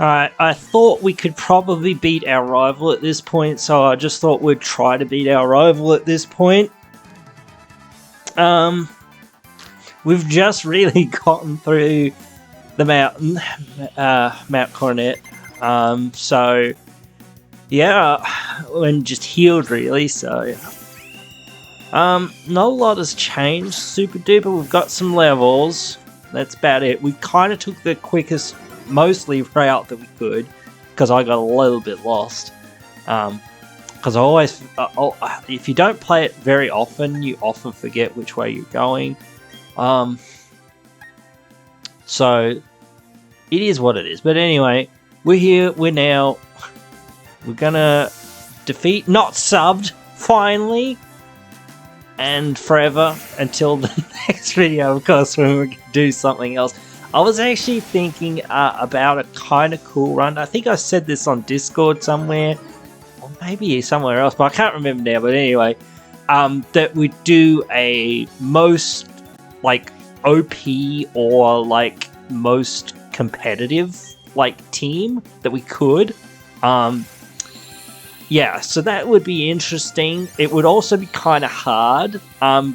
Alright, I thought we could probably beat our rival at this point, so I just thought we'd try to beat our rival at this point. We've just really gotten through the mountain, Mount Coronet. So yeah, and just healed really, so not a lot has changed super duper. We've got some levels, that's about it. We kind of took the quickest mostly route that we could, because I got a little bit lost, because I always if you don't play it very often, you often forget which way you're going. So it is what it is. But anyway, we're here, we're gonna defeat not subbed finally and forever until the next video, of course, when we do something else. I was actually thinking about a kind of cool run. I think I said this on Discord somewhere, or maybe somewhere else, but I can't remember now. But anyway, that we do a most like OP or like most competitive like team that we could. Yeah, so that would be interesting. It would also be kind of hard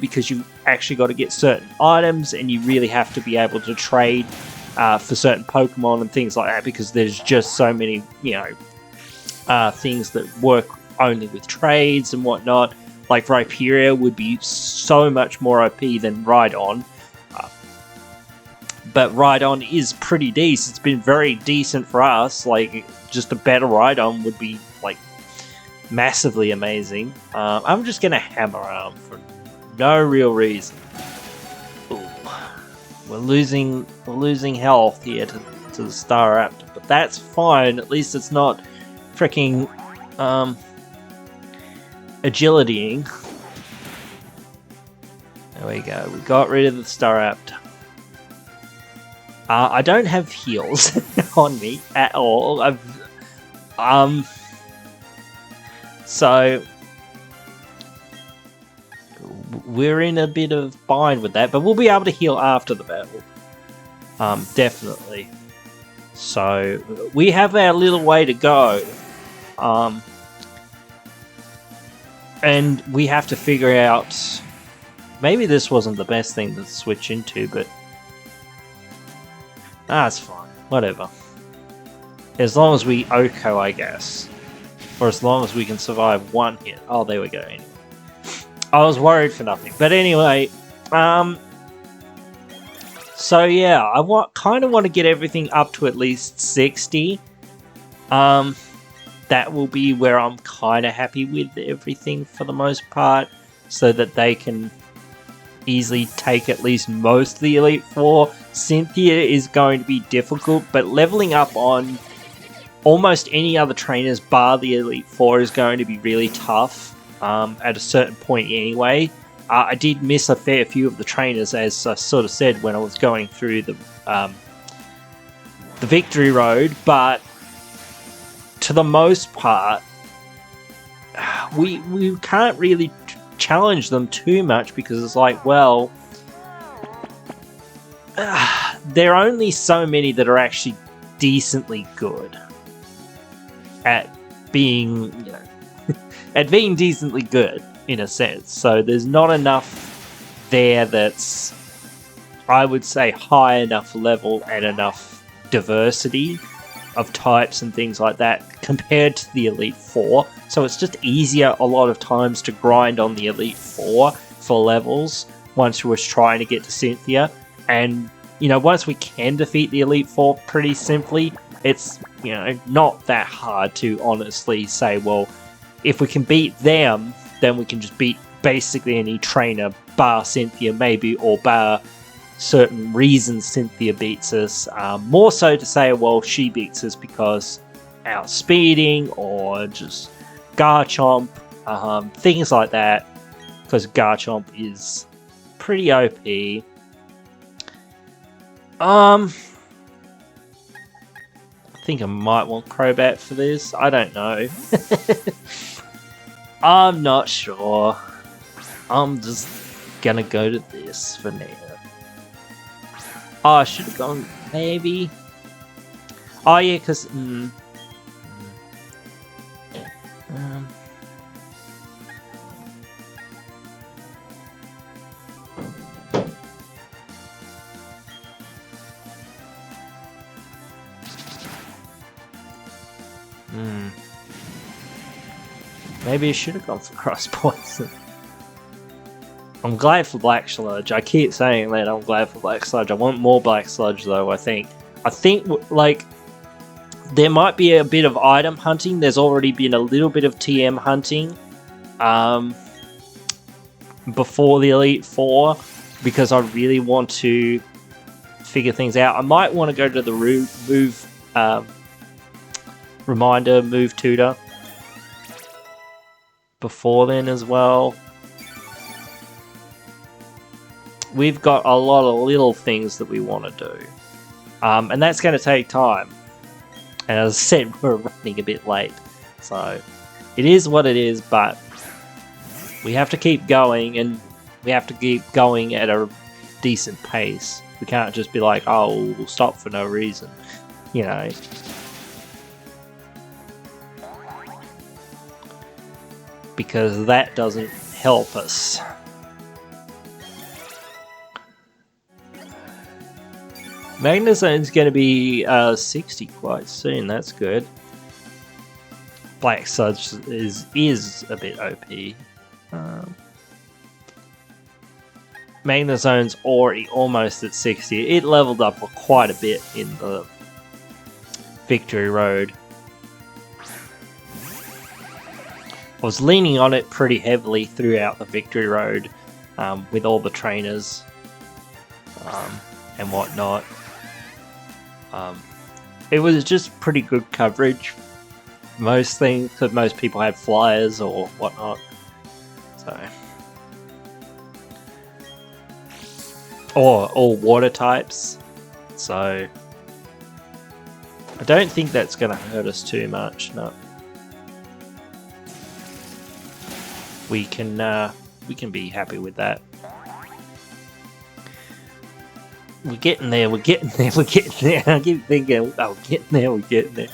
because you actually got to get certain items and you really have to be able to trade for certain Pokemon and things like that, because there's just so many, you know, things that work only with trades and whatnot. Like Rhyperior would be so much more OP than Rhydon. But Rhydon is pretty decent. It's been very decent for us. Like, just a better Rhydon would be like massively amazing. I'm just gonna hammer arm for no real reason. Ooh. We're losing health here to the Staraptor, but that's fine. At least it's not freaking agilitying. There we go. We got rid of the Staraptor. I don't have heals on me at all. So we're in a bit of bind with that, but we'll be able to heal after the battle. Definitely. So we have our little way to go. And we have to figure out, maybe this wasn't the best thing to switch into, but that's fine. Whatever. As long as we OHKO, I guess. Or as long as we can survive one hit. Oh, there we go. Anyway. I was worried for nothing. But anyway, so yeah, I kind of want to get everything up to at least 60. That will be where I'm kind of happy with everything for the most part, so that they can easily take at least most of the Elite Four. Cynthia is going to be difficult, but leveling up on almost any other trainers bar the Elite Four is going to be really tough at a certain point anyway. I did miss a fair few of the trainers, as I sort of said when I was going through the victory road, but to the most part, we can't really challenge them too much, because it's like, well, there are only so many that are actually decently good at being, you know, at being decently good in a sense. So there's not enough there that's, I would say, high enough level and enough diversity of types and things like that compared to the Elite Four. So it's just easier a lot of times to grind on the Elite Four for levels once you was trying to get to Cynthia. And, you know, once we can defeat the Elite Four pretty simply, it's, you know, not that hard to honestly say, well, if we can beat them, then we can just beat basically any trainer bar Cynthia maybe, or bar certain reasons Cynthia beats us. More so to say, well, she beats us because outspeeding or just Garchomp, things like that, because Garchomp is pretty OP. I think I might want Crobat for this. I don't know. I'm not sure. I'm just gonna go to this for now. Oh, I should have gone, maybe. Oh yeah, because maybe I should have gone for cross poison. I'm glad for Black Sludge. I keep saying that I'm glad for Black Sludge. I want more Black Sludge though, I think. I think, like, there might be a bit of item hunting. There's already been a little bit of TM hunting before the Elite Four, because I really want to figure things out. I might want to go to the move tutor before then as well. We've got a lot of little things that we want to do, and that's going to take time. And as I said, we're running a bit late, so it is what it is, but we have to keep going, and we have to keep going at a decent pace. We can't just be like, oh, we'll stop for no reason, you know. Because that doesn't help us. Magnazone's going to be 60 quite soon. That's good. Black Sludge is a bit OP. Magnazone's already almost at 60. It leveled up quite a bit in the Victory Road. I was leaning on it pretty heavily throughout the Victory Road with all the trainers and whatnot. It was just pretty good coverage. Most things, because most people had flyers or whatnot. So, or all water types. So, I don't think that's going to hurt us too much. No. We can be happy with that. We're getting there, we're getting there, we're getting there. I keep thinking, oh, we're getting there, we're getting there.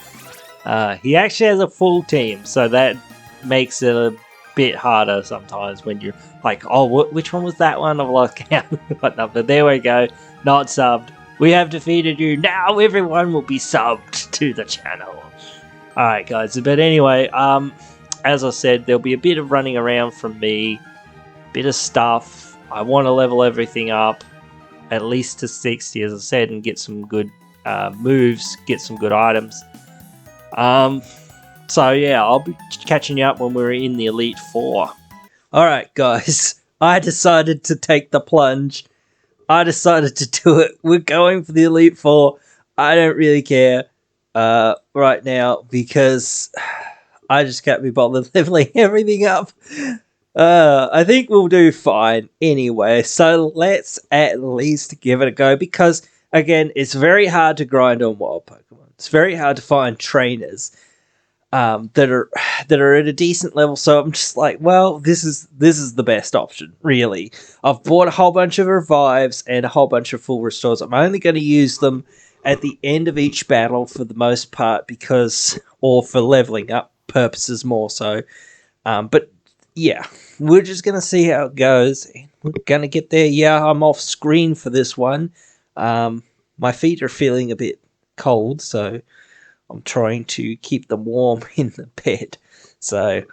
He actually has a full team, so that makes it a bit harder sometimes when you're like, oh, which one was that one? I've lost count. But there we go, not subbed. We have defeated you. Now everyone will be subbed to the channel. Alright, guys, but anyway, as I said, there'll be a bit of running around from me, bit of stuff. I want to level everything up at least to 60, as I said, and get some good moves, get some good items. So yeah, I'll be catching you up when we're in the Elite Four. Alright guys, I decided to take the plunge. I decided to do it. We're going for the Elite Four. I don't really care right now, because I just can't be bothered leveling everything up. I think we'll do fine anyway, so let's at least give it a go, because, again, it's very hard to grind on wild Pokemon. It's very hard to find trainers that are at a decent level, so I'm just like, well, this is the best option, really. I've bought a whole bunch of revives and a whole bunch of full restores. I'm only going to use them at the end of each battle for the most part, or for leveling up purposes more so. But yeah, we're just going to see how it goes. We're going to get there. Yeah, I'm off screen for this one. My feet are feeling a bit cold, so I'm trying to keep them warm in the bed. So I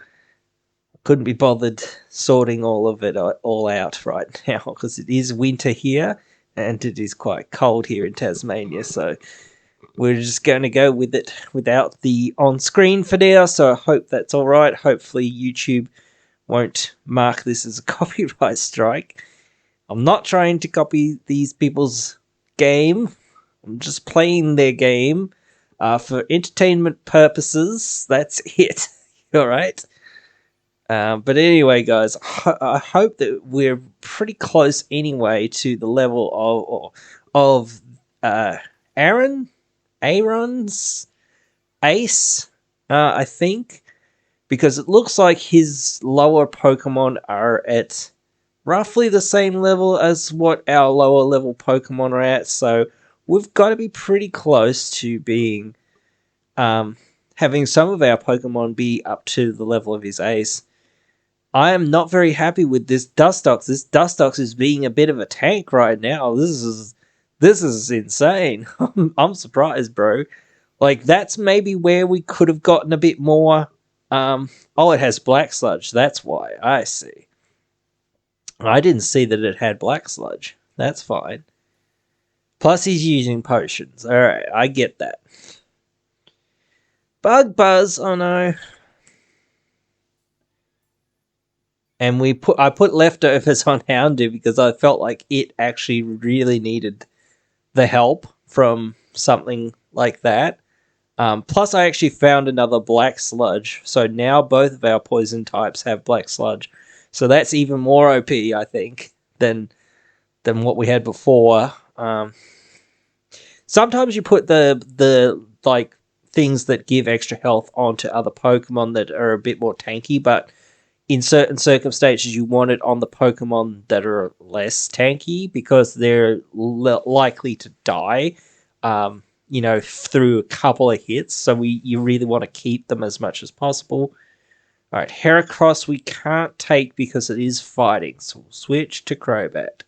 couldn't be bothered sorting all of it all out right now, because it is winter here and it is quite cold here in Tasmania. So we're just going to go with it without the on-screen for now. So I hope that's all right. Hopefully YouTube won't mark this as a copyright strike. I'm not trying to copy these people's game. I'm just playing their game for entertainment purposes. That's it. All right. But anyway, guys, I hope that we're pretty close anyway to the level of Aaron's Ace, I think. Because it looks like his lower Pokemon are at roughly the same level as what our lower level Pokemon are at. So we've got to be pretty close to being having some of our Pokemon be up to the level of his ace. I am not very happy with this Dustox. This Dustox is being a bit of a tank right now. This is insane. I'm surprised, bro. Like, that's maybe where we could have gotten a bit more. Oh, it has Black Sludge. That's why. I see. I didn't see that it had Black Sludge. That's fine. Plus, he's using potions. Alright, I get that. Bug Buzz. Oh no. And I put leftovers on Houndoom because I felt like it actually really needed the help from something like that. Plus, I actually found another Black Sludge, so now both of our poison types have Black Sludge. So that's even more OP, I think, than what we had before. Sometimes you put the like things that give extra health onto other Pokemon that are a bit more tanky, but in certain circumstances, you want it on the Pokemon that are less tanky because they're likely to die, through a couple of hits. So you really want to keep them as much as possible. All right, Heracross we can't take because it is fighting, so we'll switch to Crobat.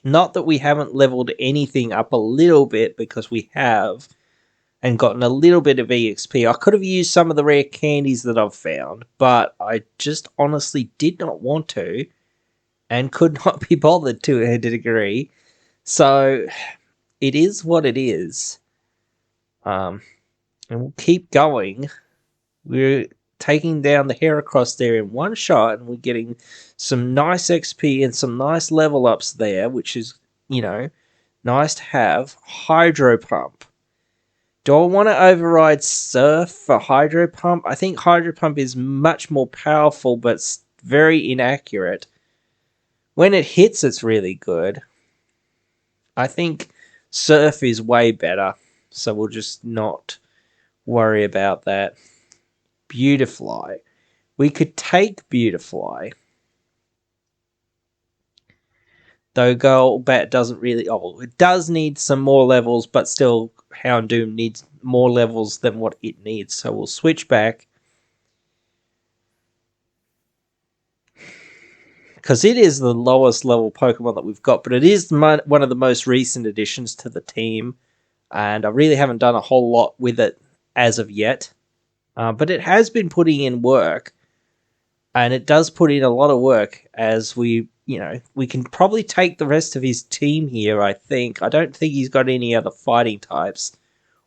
Not that we haven't leveled anything up a little bit, because we have, and gotten a little bit of EXP. I could have used some of the rare candies that I've found, but I just honestly did not want to, and could not be bothered to a degree. So it is what it is. And we'll keep going. We're taking down the Heracross there in one shot, and we're getting some nice XP and some nice level ups there, which is, nice to have. Hydro Pump. Do I want to override Surf for Hydro Pump? I think Hydro Pump is much more powerful, but very inaccurate. When it hits, it's really good. I think Surf is way better, so we'll just not worry about that. Beautifly. We could take Beautifly. Though Golbat doesn't really... Oh, it does need some more levels, but still Houndoom needs more levels than what it needs. So we'll switch back. Because it is the lowest level Pokemon that we've got, but it is one of the most recent additions to the team. And I really haven't done a whole lot with it as of yet. But it has been putting in work. And it does put in a lot of work as we can probably take the rest of his team here, I think. I don't think he's got any other fighting types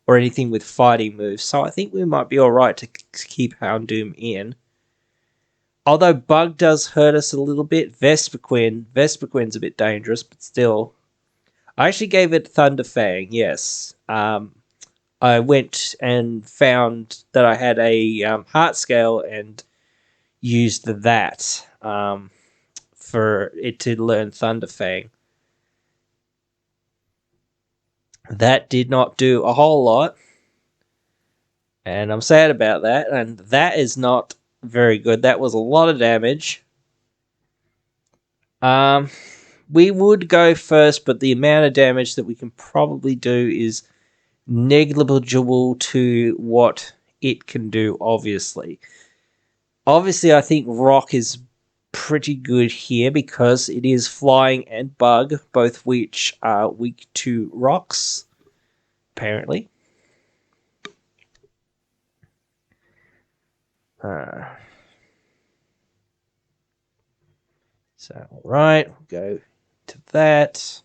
or anything with fighting moves. So I think we might be alright to keep Houndoom in. Although Bug does hurt us a little bit. Vespiquen's a bit dangerous, but still. I actually gave it Thunderfang, yes. I went and found that I had a heart scale and used that for it to learn Thunderfang. That did not do a whole lot. And I'm sad about that. And that is not very good. That was a lot of damage. We would go first, but the amount of damage that we can probably do is negligible to what it can do, obviously. Obviously, I think Rock is pretty good here because it is Flying and Bug, both which are weak to rocks, apparently. So, alright, we'll go to that.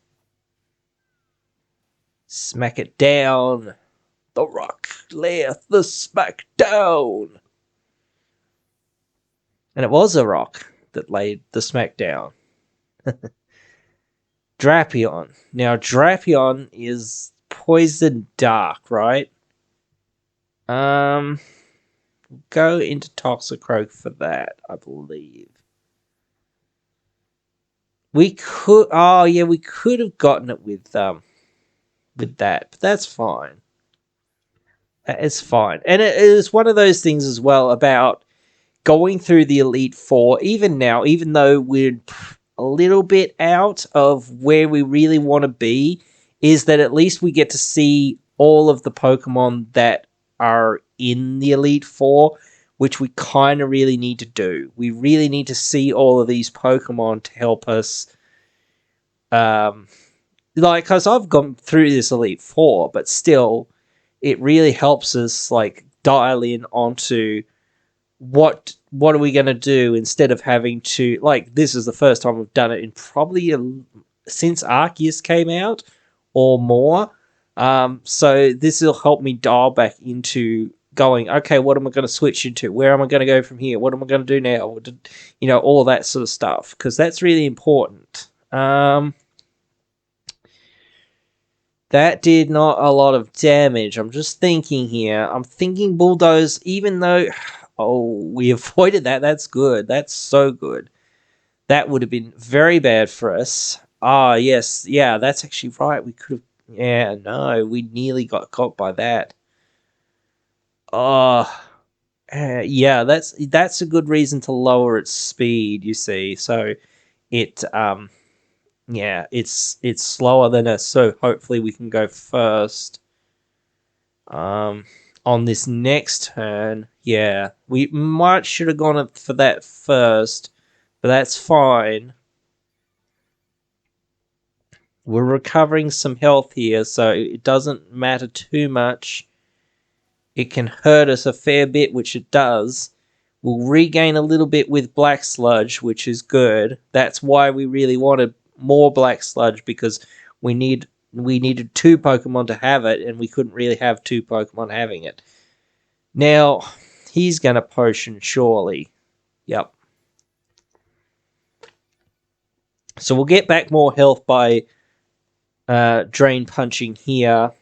Smack it down. The Rock layeth the smack down. And it was a rock that laid the smack down. Drapion. Now, Drapion is Poison Dark, right? Go into Toxicroak for that, I believe. We could... Oh, yeah, we could have gotten it with that. But that's fine. That is fine. And it is one of those things as well about going through the Elite Four, even now, even though we're a little bit out of where we really want to be is that at least we get to see all of the Pokemon that are in the Elite Four, which we kind of really need to do. We really need to see all of these Pokemon to help us. Because I've gone through this Elite Four, but still, it really helps us like dial in onto what are we going to do instead of having to, like, this is the first time we've done it in probably since Arceus came out or more. So this will help me dial back into going, okay, what am I going to switch into? Where am I going to go from here? What am I going to do now? All that sort of stuff, because that's really important. That did not a lot of damage. I'm just thinking here. I'm thinking Bulldoze, even though... Oh, we avoided that. That's good. That's so good. That would have been very bad for us. Ah, yes. Yeah, that's actually right. We could have... Yeah, no. We nearly got caught by that. Oh, yeah, that's a good reason to lower its speed, you see. So it... Yeah, it's slower than us, so hopefully we can go first. On this next turn, yeah, we might should have gone up for that first, but that's fine. We're recovering some health here, so it doesn't matter too much. It can hurt us a fair bit, which it does. We'll regain a little bit with Black Sludge, which is good. That's why we really wanted more Black Sludge, because we needed 2 Pokemon to have it, and we couldn't really have 2 Pokemon having it. Now, he's going to potion, surely. Yep. So we'll get back more health by Drain Punching here.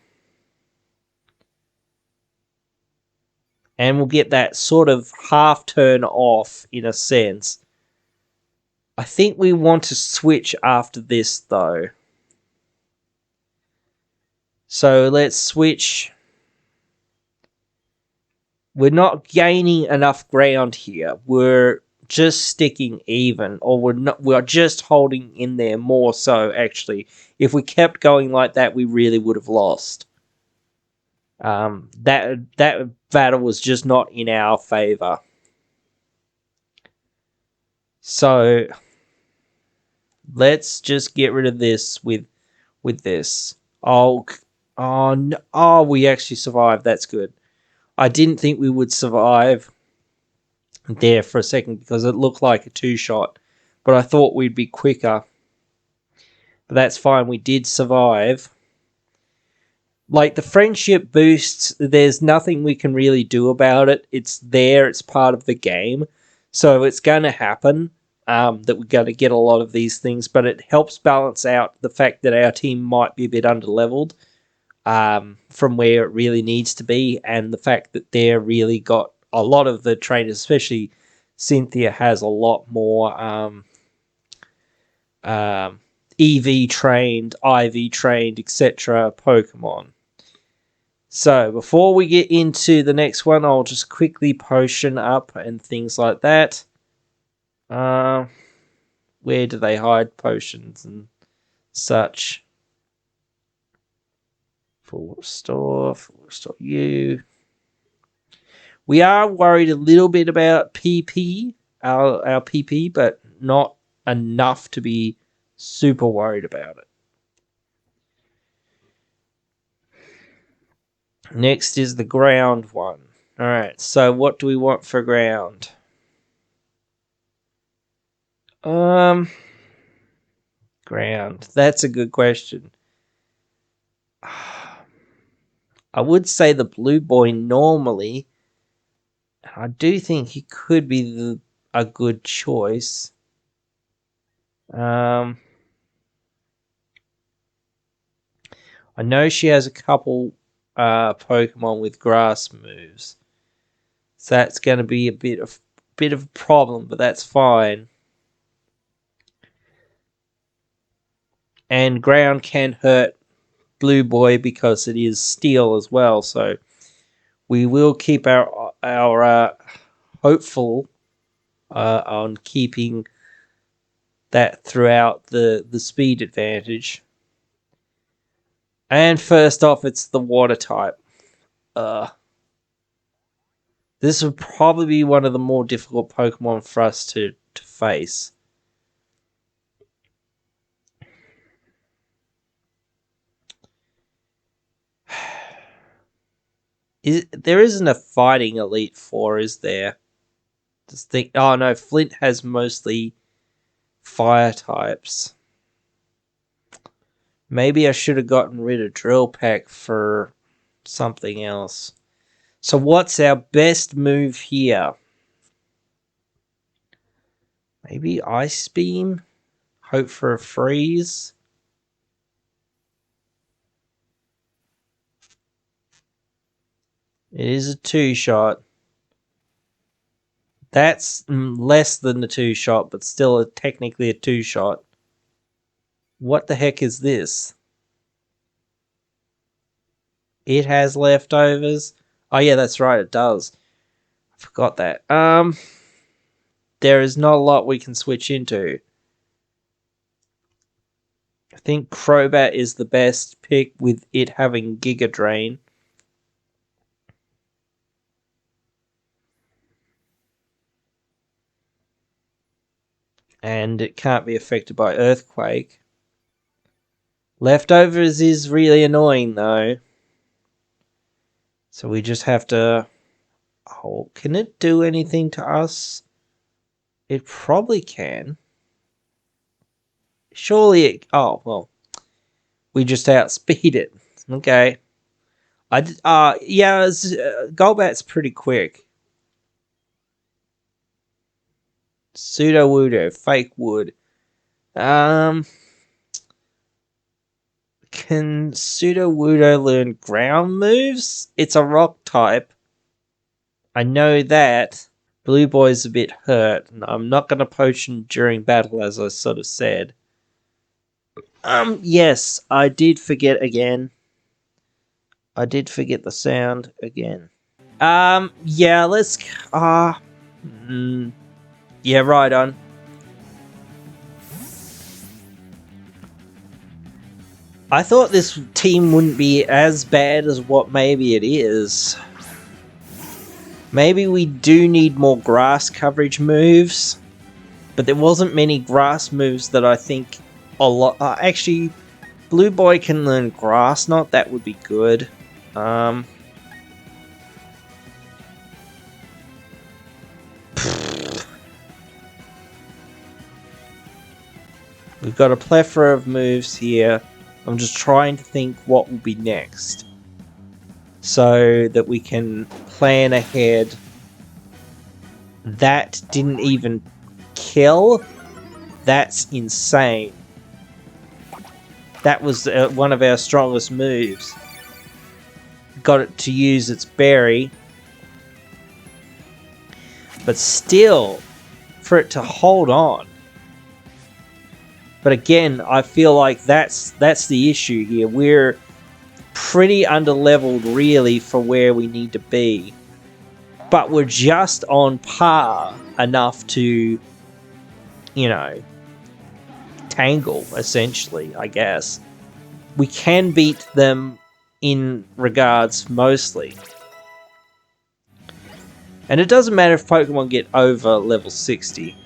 And we'll get that sort of half turn off, in a sense. I think we want to switch after this, though. So let's switch. We're not gaining enough ground here. We're just sticking even, or we're just holding in there more so, actually. If we kept going like that, we really would have lost. That battle was just not in our favor. So let's just get rid of this with this. Oh, no, we actually survived. That's good. I didn't think we would survive there for a second because it looked like a 2-shot, but I thought we'd be quicker. But that's fine. We did survive. Like, the friendship boosts, there's nothing we can really do about it. It's there. It's part of the game. So it's going to happen that we're going to get a lot of these things, but it helps balance out the fact that our team might be a bit underleveled from where it really needs to be, and the fact that they're really got a lot of the trainers, especially Cynthia, has a lot more EV trained, IV trained, etc. Pokemon. So before we get into the next one, I'll just quickly potion up and things like that. Where do they hide potions and such? Full restore you. We are worried a little bit about PP, our PP, but not enough to be super worried about it. Next is the ground one. Alright, so what do we want for ground? Ground. That's a good question. I would say the blue boy normally. I do think he could be a good choice. I know she has a couple Pokemon with grass moves, so that's going to be a bit of a problem, but that's fine. And ground can hurt Blue Boy because it is steel as well, so we will keep our hopeful on keeping that throughout the speed advantage. And first off, it's the water type. This would probably be one of the more difficult Pokemon for us to face. There isn't a fighting Elite Four, is there? Just think. Oh no, Flint has mostly fire types. Maybe I should have gotten rid of Drill Peck for something else. So what's our best move here? Maybe Ice Beam? Hope for a freeze? It is a 2-shot. That's less than the 2-shot, but still technically a 2-shot. What the heck is this? It has leftovers. Oh yeah, that's right, it does. I forgot that. There is not a lot we can switch into. I think Crobat is the best pick with it having Giga Drain. And it can't be affected by Earthquake. Leftovers is really annoying though. So we just have to... Oh, can it do anything to us? It probably can. Surely it... Oh, well. We just outspeed it. Okay. Yeah, Golbat's pretty quick. Pseudo-Wudo, Fake Wood. Can Pseudo-Wudo learn ground moves? It's a rock type. I know that. Blue Boy's a bit hurt. And I'm not going to potion during battle, as I sort of said. Yes, I did forget again. I did forget the sound again. Yeah, let's... yeah, right on. I thought this team wouldn't be as bad as what maybe it is. Maybe we do need more grass coverage moves, but there wasn't many grass moves that I think a lot... actually, Blue Boy can learn Grass Knot, that would be good. We've got a plethora of moves here. I'm just trying to think what will be next, so that we can plan ahead. That didn't even kill? That's insane. That was one of our strongest moves. Got it to use its berry. But still, for it to hold on. But again, I feel like that's the issue here. We're pretty underleveled, really, for where we need to be. But we're just on par enough to, you know, tangle, essentially, I guess. We can beat them in regards, mostly. And it doesn't matter if Pokemon get over level 60.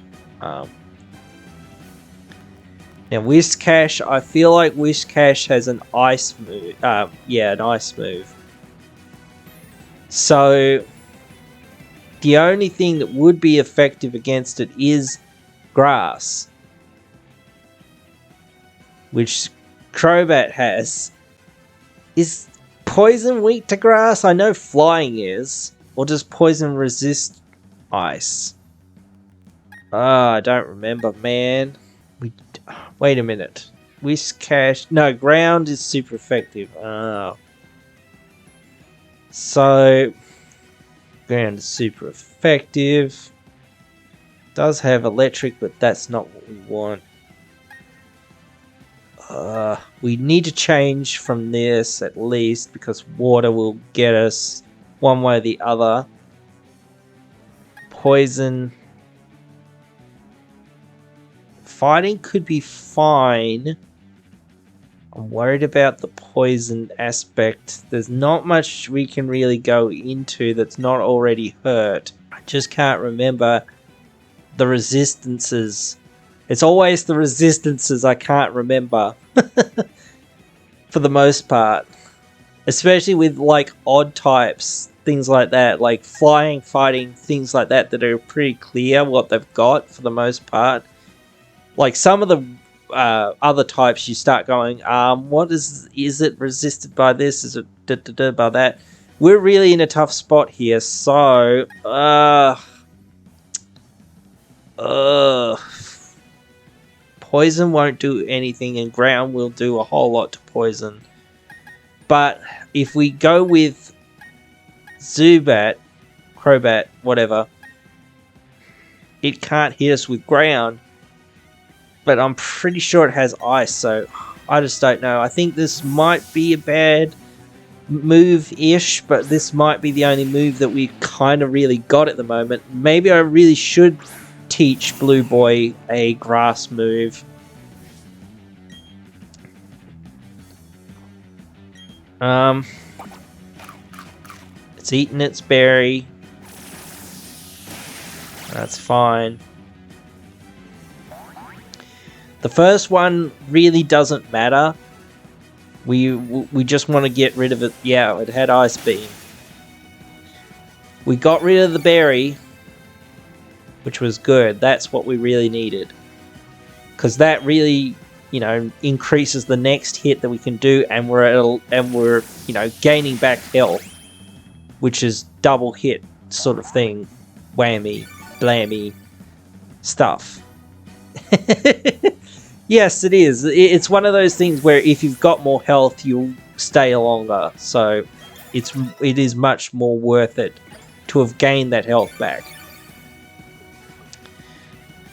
Now, Whiscash, I feel like Whiscash has an ice move. Yeah, an ice move. So, the only thing that would be effective against it is grass, which Crobat has. Is poison weak to grass? I know flying is. Or does poison resist ice? I don't remember, man. Wait a minute. Whiscash... No, ground is super effective. Oh. So... ground is super effective. Does have electric, but that's not what we want. We need to change from this, at least, because water will get us one way or the other. Poison... fighting could be fine. I'm worried about the poison aspect. There's not much we can really go into that's not already hurt. I just can't remember the resistances. It's always the resistances I can't remember. For the most part. Especially with like odd types, things like that. Like flying, fighting, things like that that are pretty clear what they've got for the most part. Like some of the other types you start going, what is it resisted by this? Is it by that? We're really in a tough spot here, so poison won't do anything and ground will do a whole lot to poison. But if we go with Zubat, Crobat, whatever, it can't hit us with ground. But I'm pretty sure it has ice, so I just don't know. I think this might be a bad move-ish, but this might be the only move that we kind of really got at the moment. Maybe I really should teach Blue Boy a grass move. It's eating its berry. That's fine. The first one really doesn't matter. We just want to get rid of it. Yeah, it had Ice Beam. We got rid of the berry, which was good. That's what we really needed. Because that really, you know, increases the next hit that we can do, and we're you know, gaining back health, which is double hit sort of thing. Whammy, blammy stuff. Yes, it is. It's one of those things where if you've got more health, you'll stay longer. So it is much more worth it to have gained that health back.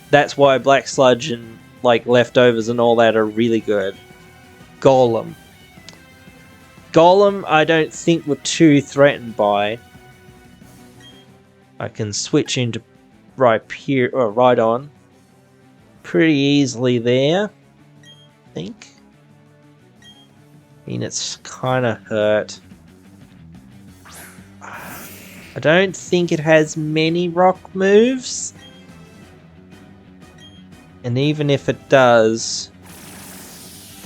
That's why Black Sludge and like leftovers and all that are really good. Golem. Golem, I don't think we're too threatened by. I can switch into Rhydon pretty easily there, I think. I mean, it's kind of hurt. I don't think it has many rock moves. And even if it does,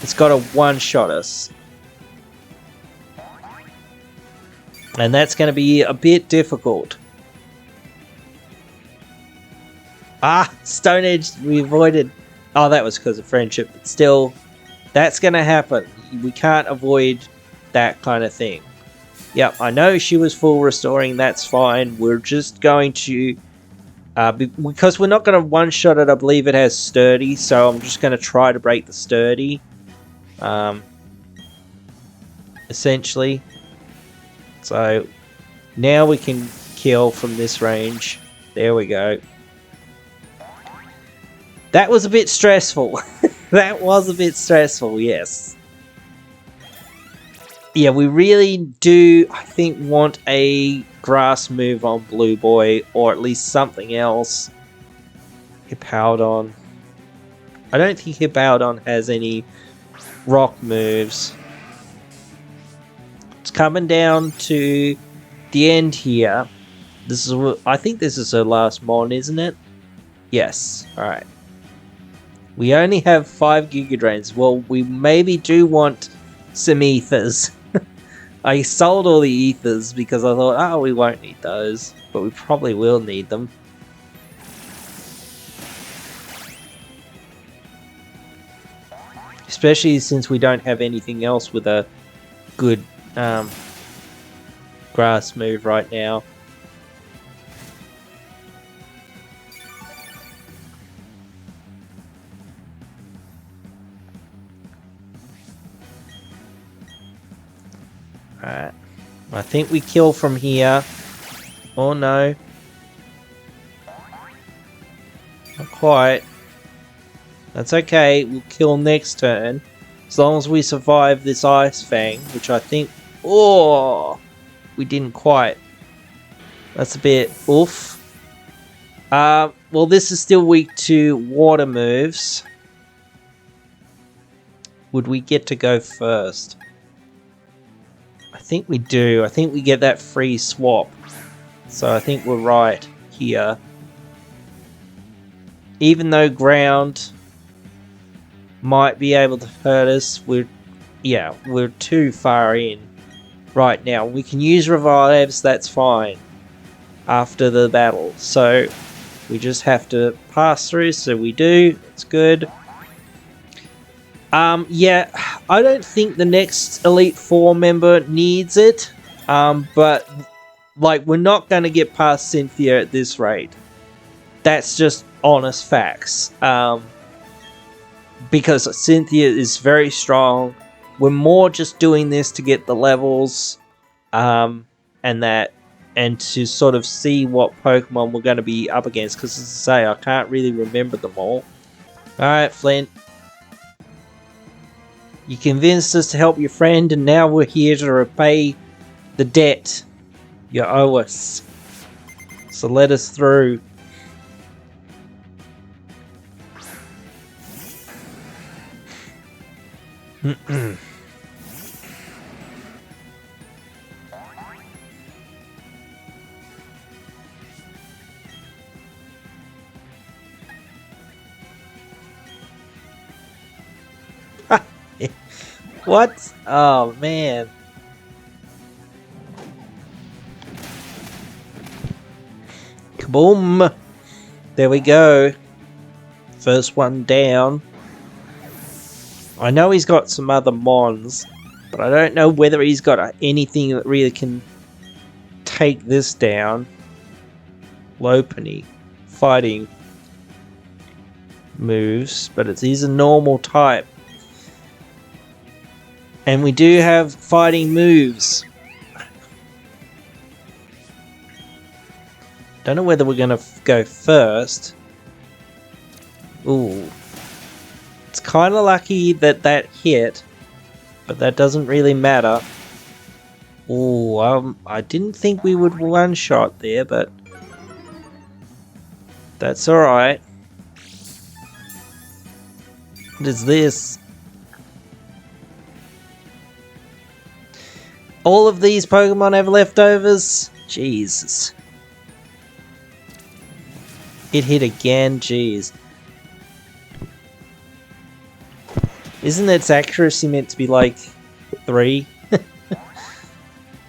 it's got to one-shot us. And that's going to be a bit difficult. Stone Edge, we avoided. Oh, that was because of friendship. But still, that's going to happen. We can't avoid that kind of thing. Yep, I know she was full restoring. That's fine. We're just going to... because we're not going to one-shot it, I believe it has sturdy. So I'm just going to try to break the sturdy. Essentially. So now we can kill from this range. There we go. That was a bit stressful. That was a bit stressful, yes. Yeah, we really do, I think, want a grass move on Blue Boy, or at least something else. Hippowdon. I don't think Hippowdon has any rock moves. It's coming down to the end here. This is, I think this is her last mon, isn't it? Yes. Alright. We only have 5 Giga Drains. Well, we maybe do want some ethers. I sold all the ethers because I thought, oh, we won't need those. But we probably will need them. Especially since we don't have anything else with a good grass move right now. Alright. I think we kill from here. Oh no. Not quite. That's okay. We'll kill next turn. As long as we survive this Ice Fang, which I think... Oh! We didn't quite. That's a bit oof. Well, this is still weak to water moves. would we get to go first? I think we do. I think we get that free swap. So I think we're right here. Even though ground might be able to hurt us, we're too far in right now. We can use revives, that's fine, after the battle. So we just have to pass through, so we do. It's good. Yeah, I don't think the next Elite Four member needs it. But like, we're not going to get past Cynthia at this rate. That's just honest facts. Because Cynthia is very strong. We're more just doing this to get the levels, and to sort of see what Pokemon we're going to be up against. Because as I say, I can't really remember them all. Alright, Flint. You convinced us to help your friend, and now we're here to repay the debt you owe us. So let us through. What? Oh, man. Kaboom! There we go. First one down. I know he's got some other mons, but I don't know whether he's got anything that really can take this down. Lopunny. Fighting moves, but it is a normal type. And we do have fighting moves. Don't know whether we're going to go first. Ooh. It's kind of lucky that that hit, but that doesn't really matter. Ooh, I didn't think we would one-shot there, but that's alright. What is this? All of these Pokemon have leftovers? Jesus. It hit again, jeez. Isn't its accuracy meant to be like 3?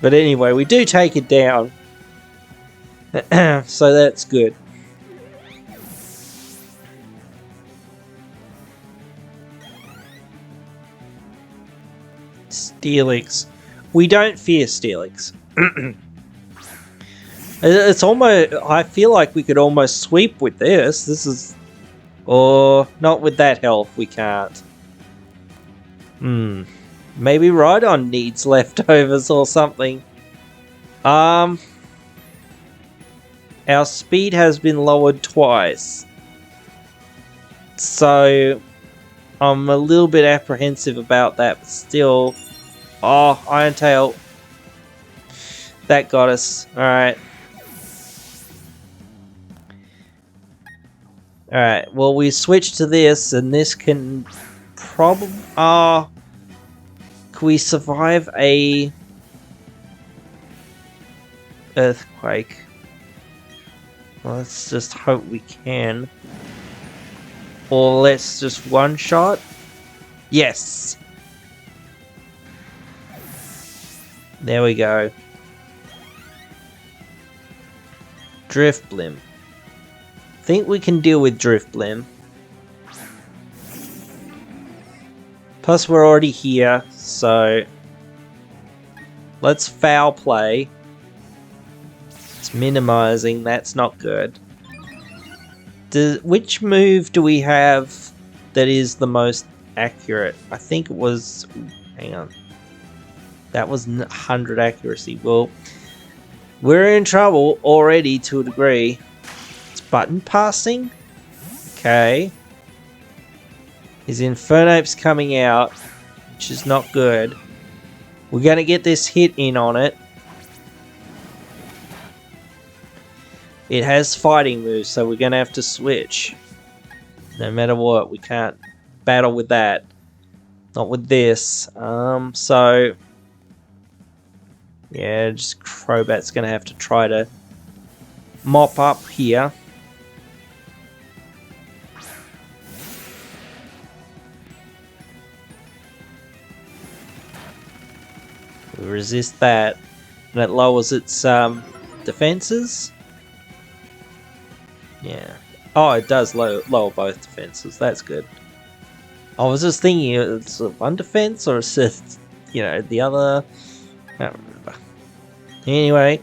But anyway, we do take it down. So that's good. Steelix. We don't fear Steelix. It's almost... I feel like we could almost sweep with this. This is... Or... Not with that health, we can't. Maybe Rhydon needs leftovers or something. Our speed has been lowered twice. So... I'm a little bit apprehensive about that, but still... Oh, Iron Tail. That got us. Alright. Alright, well we switch to this, and this can probably... can we survive a... earthquake? Well, let's just hope we can. Or let's just one-shot. Yes! There we go. Drifblim. Think we can deal with Drifblim. Plus we're already here, so... Let's foul play. It's minimizing, that's not good. Which move do we have that is the most accurate? I think it was... Hang on. That was 100 accuracy. Well, we're in trouble already to a degree. It's button passing? Okay. His Infernape's coming out, which is not good. We're going to get this hit in on it. It has fighting moves, so we're going to have to switch. No matter what, we can't battle with that. Not with this. So yeah, just Crobat's gonna have to try to mop up here. We resist that, and it lowers its defenses. Yeah. Oh, it does lower both defenses. That's good. I was just thinking, it's one defense or is it, the other? I don't remember. Anyway,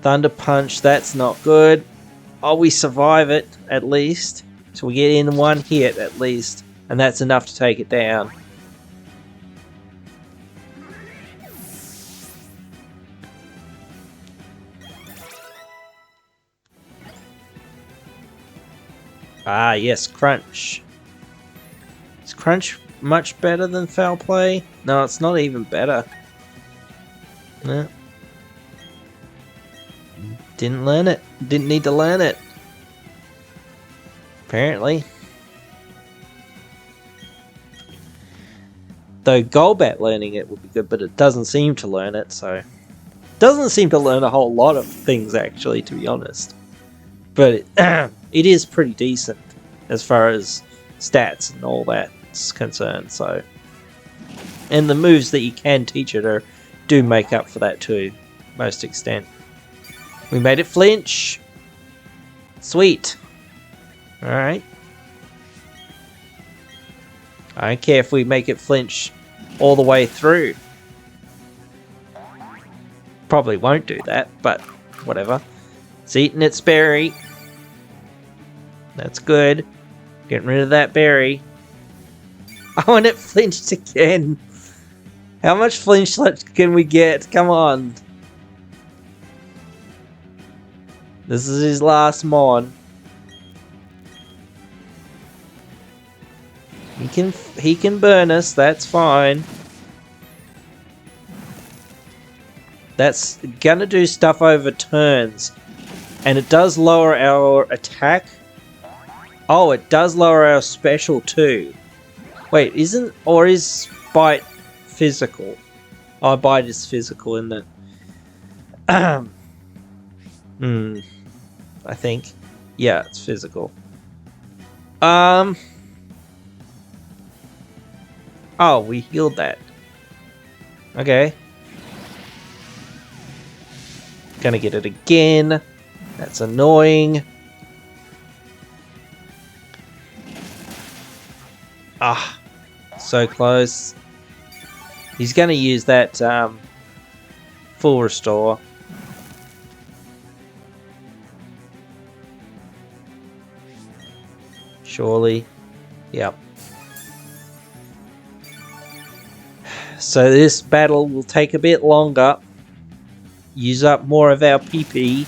Thunder Punch. That's not good. Oh, we survive it at least, so we get in one hit at least, and that's enough to take it down. Ah, yes, Crunch. Is Crunch much better than Foul Play? No, it's not even better. No. Didn't learn it. Didn't need to learn it. Apparently. Though Golbat learning it would be good, but it doesn't seem to learn it, so... Doesn't seem to learn a whole lot of things, actually, to be honest. But it is pretty decent as far as stats and all that's concerned, so... And the moves that you can teach it do make up for that to most extent. We made it flinch! Sweet! Alright. I don't care if we make it flinch all the way through. Probably won't do that, but whatever. It's eating its berry. That's good. Getting rid of that berry. Oh, and it flinched again. How much flinch can we get? Come on. This is his last mon. He can burn us, that's fine. That's gonna do stuff over turns. And it does lower our attack. Oh, it does lower our special too. Wait, is Bite physical? Oh, Bite is physical, isn't it? I think. Yeah, it's physical. Oh, we healed that. Okay. Gonna get it again. That's annoying. Ah, so close. He's gonna use that full restore. Surely. Yep. So this battle will take a bit longer. Use up more of our PP.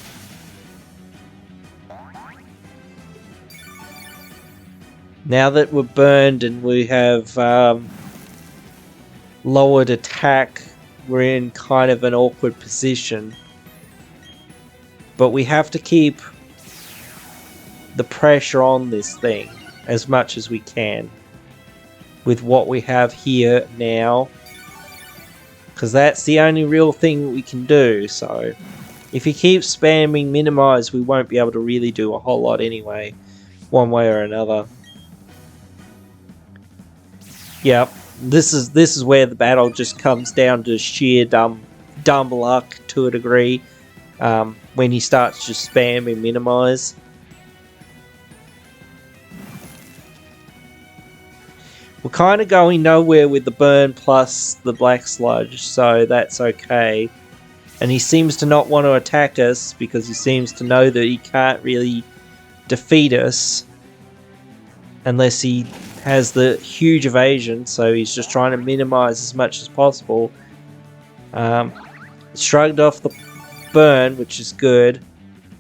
Now that we're burned and we have lowered attack, we're in kind of an awkward position. But we have to keep the pressure on this thing as much as we can with what we have here now, because that's the only real thing we can do. So if he keeps spamming minimize, we won't be able to really do a whole lot anyway, one way or another. Yep, this is where the battle just comes down to sheer dumb luck to a degree, when he starts just spamming minimize. We're kind of going nowhere with the burn plus the black sludge, so that's okay. And he seems to not want to attack us because he seems to know that he can't really defeat us unless he has the huge evasion, so he's just trying to minimize as much as possible. Shrugged off the burn, which is good.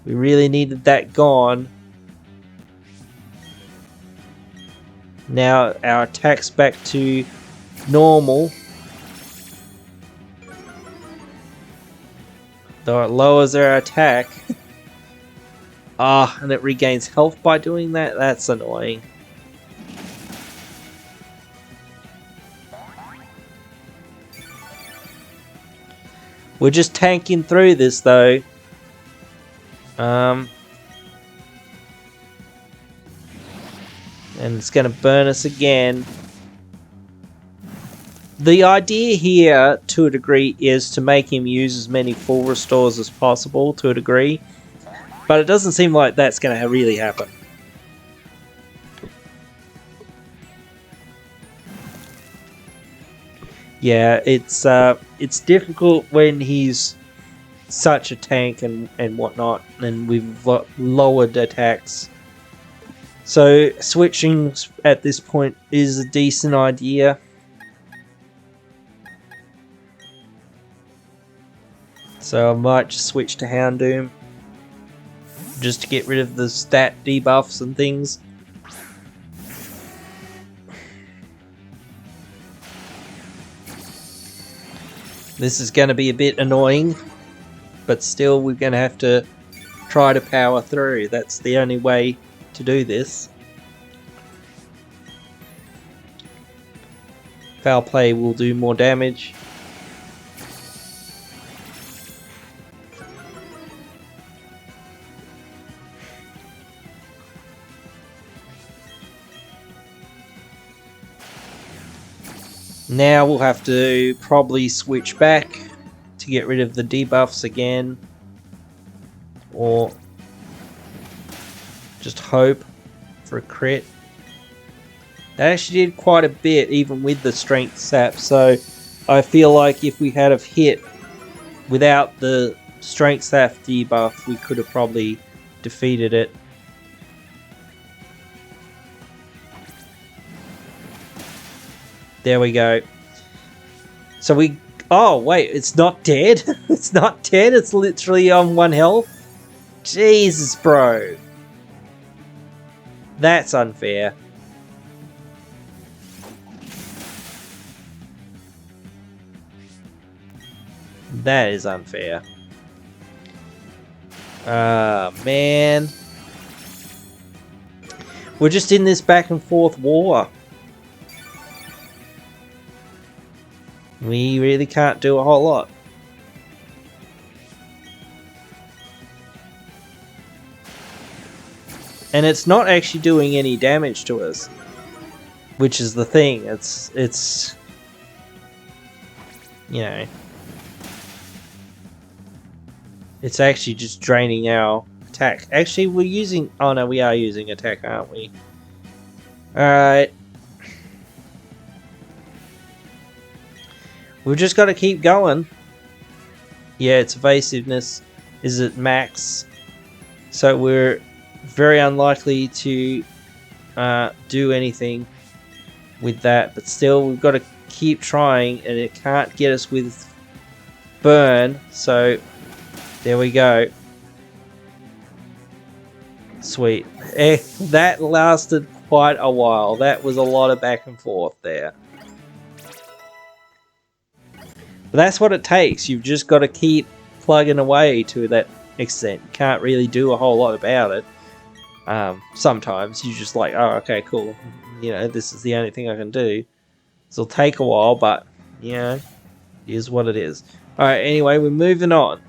We really needed that gone. Now our attack's back to normal. Though it lowers our attack. Ah, and it regains health by doing that? That's annoying. We're just tanking through this though. And it's going to burn us again. The idea here, to a degree, is to make him use as many full restores as possible, to a degree. But it doesn't seem like that's going to really happen. Yeah, it's difficult when he's such a tank and whatnot, and we've lowered attacks. So switching at this point is a decent idea. So I might just switch to Houndoom, just to get rid of the stat debuffs and things. This is going to be a bit annoying, but still we're going to have to try to power through. That's the only way to do this. Foul play will do more damage. Now we'll have to probably switch back to get rid of the debuffs again, or just hope for a crit. That actually did quite a bit even with the strength sap, so I feel like if we had have hit without the strength sap debuff, we could have probably defeated it. There we go. So we... Oh, wait, it's not dead? It's not dead? It's literally on 1 health? Jesus, bro. That's unfair. That is unfair. Ah, man. We're just in this back and forth war. We really can't do a whole lot. And it's not actually doing any damage to us, which is the thing. It's you know, it's actually just draining our attack. Actually, we're using... Oh no, we are using attack, aren't we? Alright. We've just got to keep going. Yeah, its evasiveness is at max, so we're very unlikely to do anything with that. But still, we've got to keep trying, and it can't get us with burn. So there we go. Sweet. That lasted quite a while. That was a lot of back and forth there. But that's what it takes. You've just got to keep plugging away to that extent. You can't really do a whole lot about it. Sometimes you're just like, oh, okay, cool. You know, this is the only thing I can do. This will take a while, but, you know, it is what it is. Alright, anyway, we're moving on.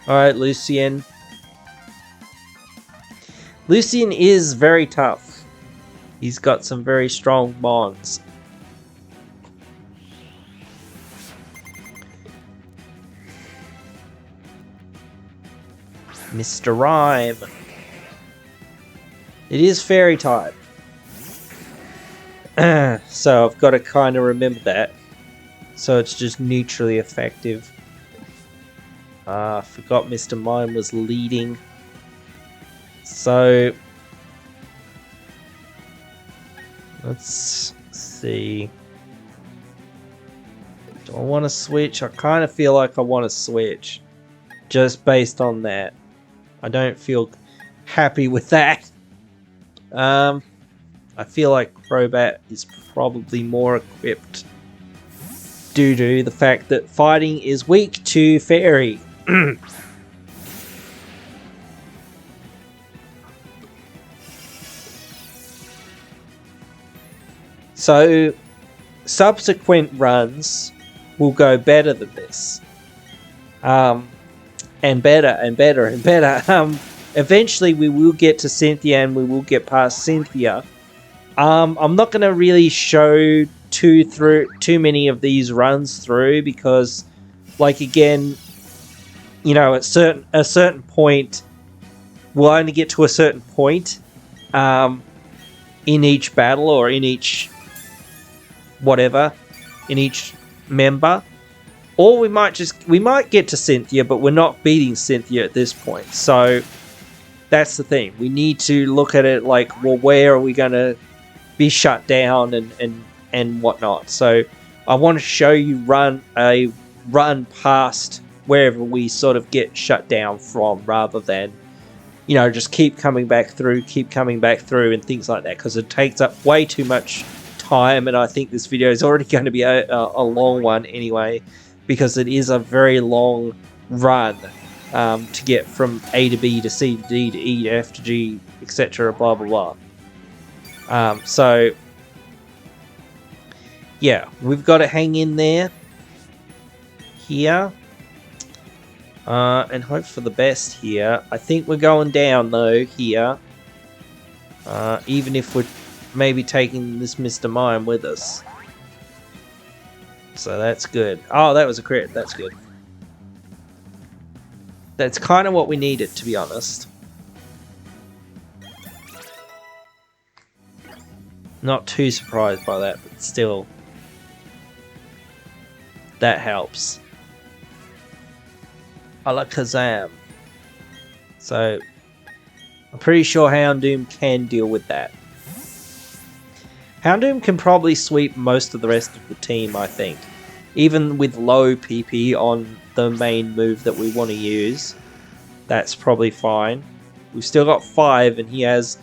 Alright, Lucien. Lucien is very tough. He's got some very strong bonds. Mr. Rhyme. It is fairy type. So I've got to kind of remember that. So it's just neutrally effective. I forgot Mr. Mime was leading. So let's see. Do I want to switch? I kind of feel like I want to switch. Just based on that. I don't feel happy with that. I feel like Crobat is probably more equipped due to the fact that fighting is weak to Fairy. So, subsequent runs will go better than this. And better and better and better. Eventually we will get to Cynthia and we will get past Cynthia. I'm not going to really show too many of these runs through because, like, again, you know, at a certain point, we'll only get to a certain point in each battle or in each whatever, in each member. Or we might get to Cynthia, but we're not beating Cynthia at this point. So that's the thing. We need to look at it like, well, where are we going to be shut down and whatnot. So I want to show you run past wherever we sort of get shut down from, rather than, you know, just keep coming back through and things like that, because it takes up way too much time, and I think this video is already going to be a long one anyway, because it is a very long run to get from A to B to C to D to E to F to G, etc. blah blah blah. So yeah, we've got to hang in there here and hope for the best here. I think we're going down though here, even if we're maybe taking this Mr. Mime with us. So that's good. Oh, that was a crit. That's good. That's kind of what we needed, to be honest. Not too surprised by that, but still, that helps. Alakazam. So, I'm pretty sure Houndoom can deal with that. Houndoom can probably sweep most of the rest of the team, I think. Even with low PP on the main move that we want to use, that's probably fine. We've still got 5, and he has,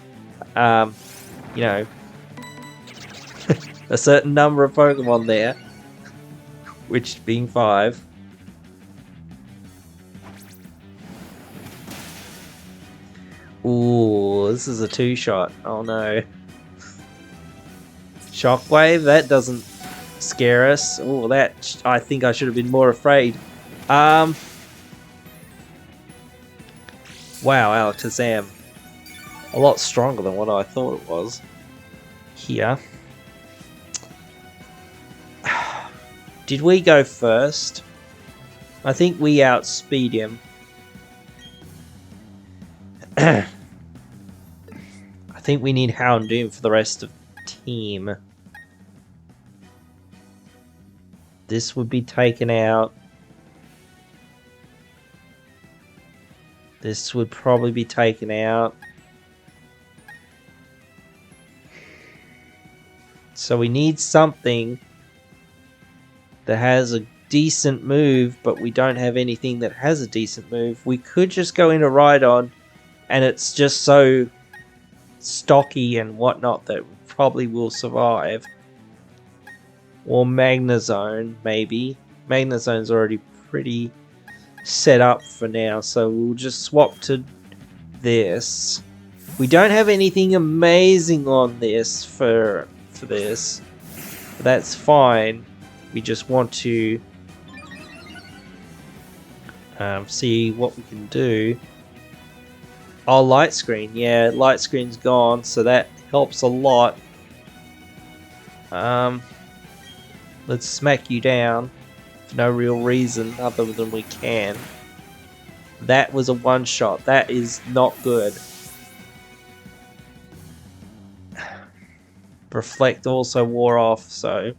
you know, a certain number of Pokemon there, which being 5. Ooh, this is a 2-shot. Oh no. Shockwave, that doesn't scare us. Oh, that, I think I should have been more afraid. Wow, Alakazam. A lot stronger than what I thought it was. Here. Did we go first? I think we outspeed him. I think we need Houndoom for the rest of the team. This would be taken out. This would probably be taken out. So we need something that has a decent move, but we don't have anything that has a decent move. We could just go into Rhydon, and it's just so stocky and whatnot that probably will survive. Or Magnezone, maybe. Magnezone's already pretty set up for now, so we'll just swap to this. We don't have anything amazing on this for this, but that's fine. We just want to see what we can do. Oh, light screen. Yeah, light screen's gone, so that helps a lot. Let's smack you down for no real reason other than we can. That was a one-shot. That is not good. Reflect also wore off, so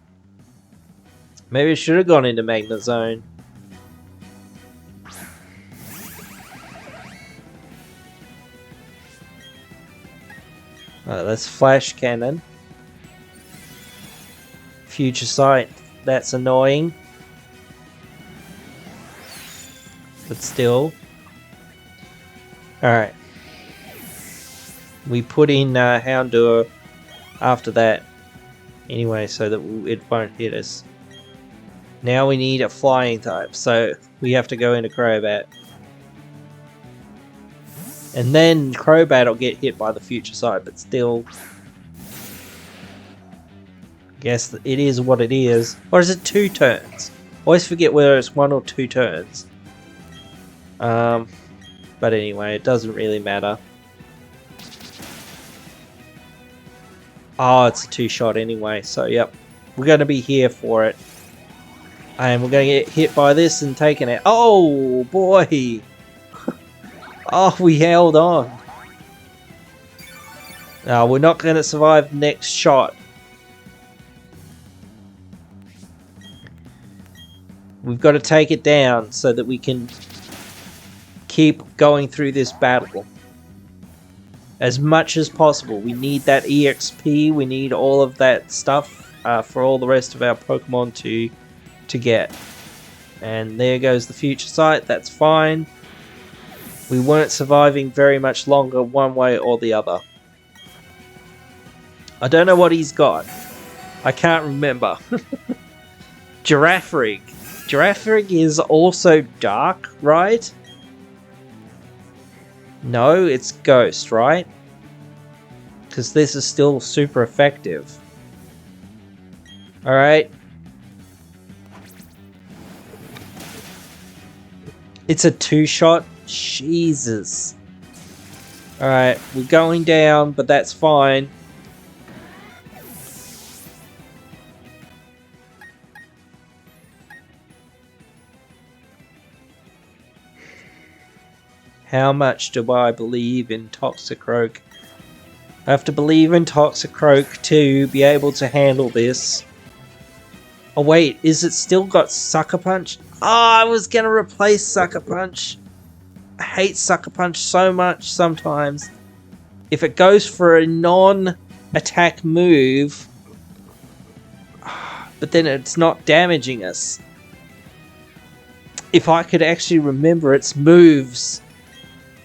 maybe I should have gone into Magnezone. Let's Flash Cannon. Future Sight, that's annoying. But still. Alright. We put in Houndour after that. Anyway, so that it won't hit us. Now we need a flying type, so we have to go into Crobat. And then Crobat will get hit by the Future Sight, but still, guess it is what it is. Or is it 2 turns? Always forget whether it's 1 or 2 turns. But anyway, it doesn't really matter. Oh, it's a 2-shot anyway, so yep. We're going to be here for it. And we're going to get hit by this and taken it. Oh, boy! Oh, we held on. No, we're not going to survive the next shot. We've got to take it down so that we can keep going through this battle as much as possible. We need that EXP, we need all of that stuff for all the rest of our Pokemon to get. And there goes the future sight, that's fine. We weren't surviving very much longer one way or the other. I don't know what he's got. I can't remember. Girafarig. Girafarig is also dark, right? No, it's Ghost, right? Because this is still super effective. Alright. It's a 2-shot? Jesus. Alright, we're going down, but that's fine. How much do I believe in Toxicroak? I have to believe in Toxicroak to be able to handle this. Oh wait, is it still got Sucker Punch? Oh, I was gonna replace Sucker Punch. I hate Sucker Punch so much sometimes. If it goes for a non-attack move, but then it's not damaging us. If I could actually remember its moves.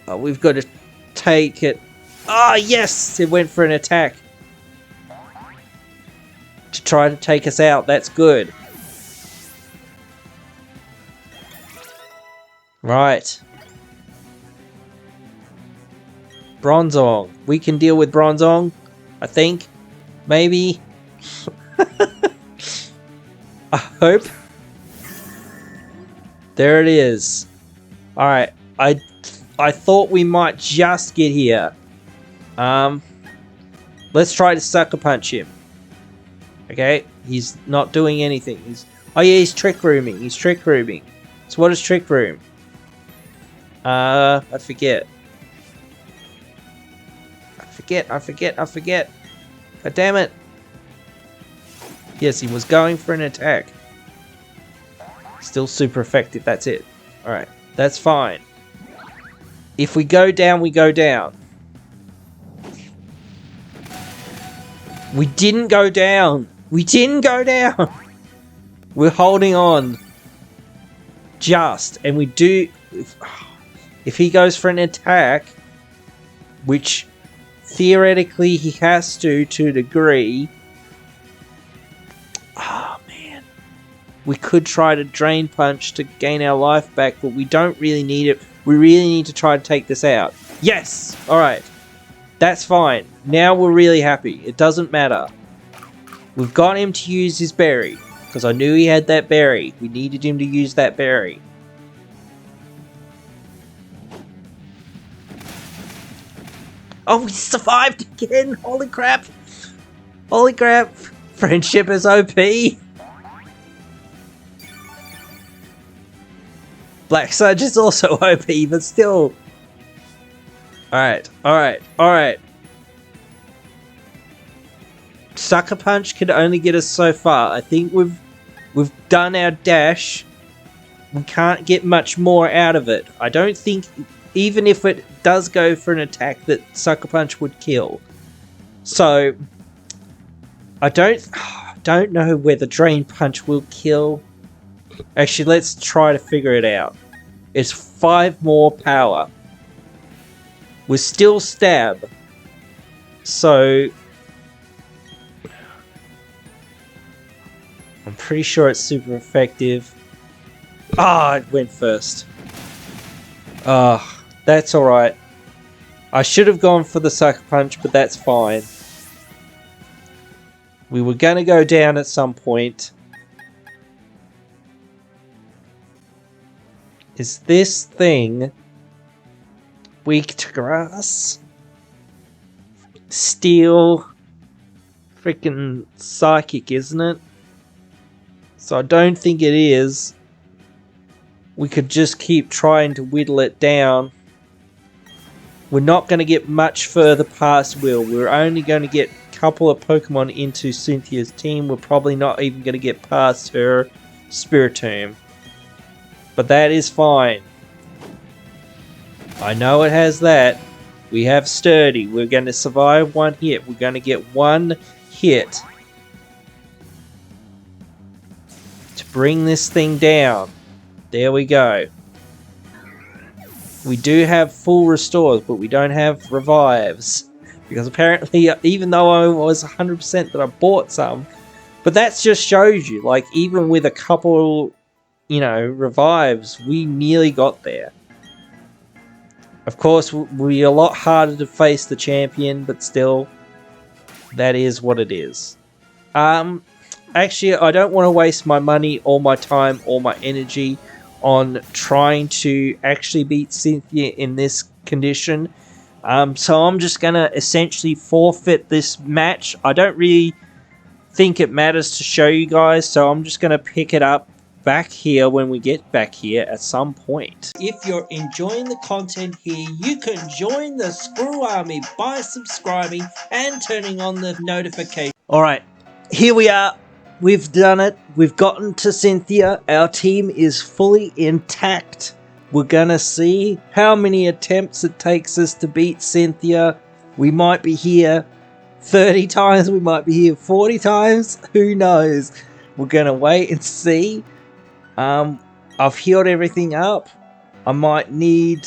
Oh, we've got to take it. Ah, yes! It went for an attack. To try to take us out. That's good. Right. Bronzong. We can deal with Bronzong, I think. Maybe. I hope. There it is. Alright. I thought we might just get here. Let's try to Sucker Punch him. Okay, he's not doing anything. Oh yeah, he's Trick Rooming. He's Trick Rooming. So what is Trick Room? I forget. I forget. God damn it. Yes, he was going for an attack. Still super effective, that's it. Alright, that's fine. If we go down, we go down. We didn't go down. We didn't go down. We're holding on. Just. And we do... If he goes for an attack, which theoretically he has to a degree... Oh, man. We could try to Drain Punch to gain our life back, but we don't really need it. We really need to try to take this out. Yes! Alright. That's fine. Now we're really happy. It doesn't matter. We've got him to use his berry. Because I knew he had that berry. We needed him to use that berry. Oh, we survived again! Holy crap! Holy crap! Friendship is OP! Black Surge is also OP, but still. Alright. Sucker Punch can only get us so far. I think we've done our dash. We can't get much more out of it. I don't think, even if it does go for an attack, that Sucker Punch would kill. So, I don't know whether Drain Punch will kill. Actually, let's try to figure it out. It's 5 more power. We're still stab. So... I'm pretty sure it's super effective. Ah, it went first. Ah, that's alright. I should have gone for the Sucker Punch, but that's fine. We were going to go down at some point. Is this thing weak to grass? Steel. Freaking psychic, isn't it? So I don't think it is. We could just keep trying to whittle it down. We're not going to get much further past Will. We're only going to get a couple of Pokemon into Cynthia's team. We're probably not even going to get past her Spiritomb. But that is fine. I know it has that. We have Sturdy. We're going to survive one hit. We're going to get one hit to bring this thing down. There we go. We do have full restores, but we don't have revives. Because apparently, even though I was 100% that I bought some, but that just shows you, like, even with a couple, you know, revives, we nearly got there. Of course, we're a lot harder to face the champion, but still, that is what it is. Actually, I don't want to waste my money or my time or my energy on trying to actually beat Cynthia in this condition. So I'm just going to essentially forfeit this match. I don't really think it matters to show you guys, so I'm just going to pick it up back here when we get back here at some point. If you're enjoying the content here, you can join the Screw Army by subscribing and turning on the notification. Alright, here we are. We've done it. We've gotten to Cynthia. Our team is fully intact. We're gonna see how many attempts it takes us to beat Cynthia. We might be here 30 times. We might be here 40 times. Who knows? We're gonna wait and see. I've healed everything up. I might need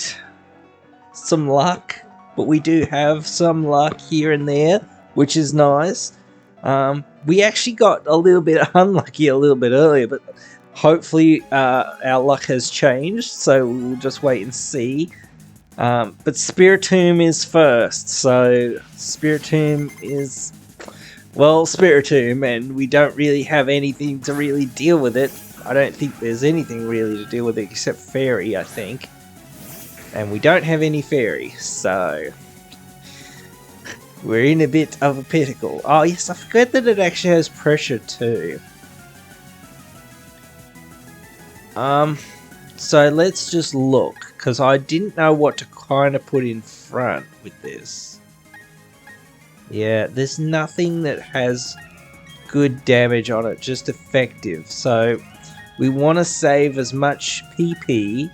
some luck, but we do have some luck here and there, which is nice. We actually got a little bit unlucky a little bit earlier, but hopefully our luck has changed, so we'll just wait and see. But Spiritomb is first, so Spiritomb is, well, Spiritomb, and we don't really have anything to really deal with it. I don't think there's anything really to deal with it except Fairy, I think. And we don't have any Fairy, so we're in a bit of a pickle. Oh yes, I forgot that it actually has pressure too. So let's just look, because I didn't know what to kind of put in front with this. Yeah, there's nothing that has good damage on it, just effective. So we want to save as much PP,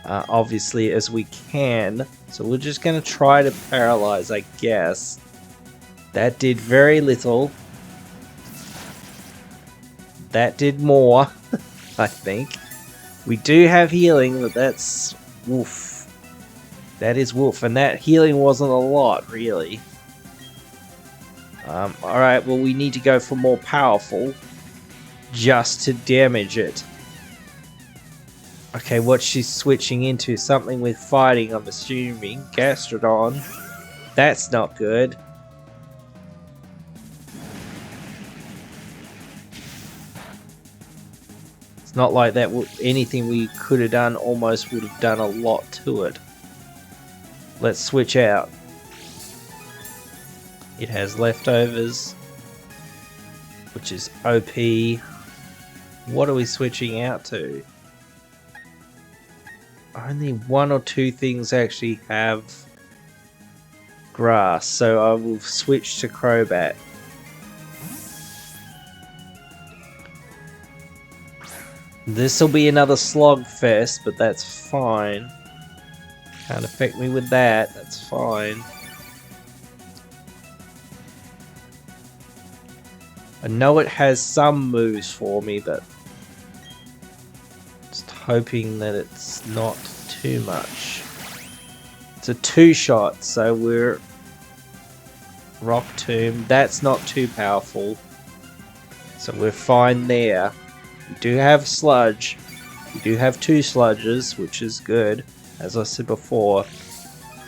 obviously, as we can. So we're just going to try to paralyze, I guess. That did very little. That did more, I think. We do have healing, but that's woof. That is woof, and that healing wasn't a lot, really. Alright, well, we need to go for more powerful, just to damage it. Okay, what she's switching into, something with fighting, I'm assuming. Gastrodon. That's not good. It's not like that. Anything we could have done almost would have done a lot to it. Let's switch out. It has leftovers, which is OP. What are we switching out to? Only one or two things actually have grass, so I will switch to Crobat. This will be another slogfest, but that's fine. Can't affect me with that, that's fine. I know it has some moves for me, but just hoping that it's not too much. It's a 2-shot, so we're Rock Tomb. That's not too powerful, so we're fine there. We do have Sludge. We do have 2 Sludges, which is good. As I said before,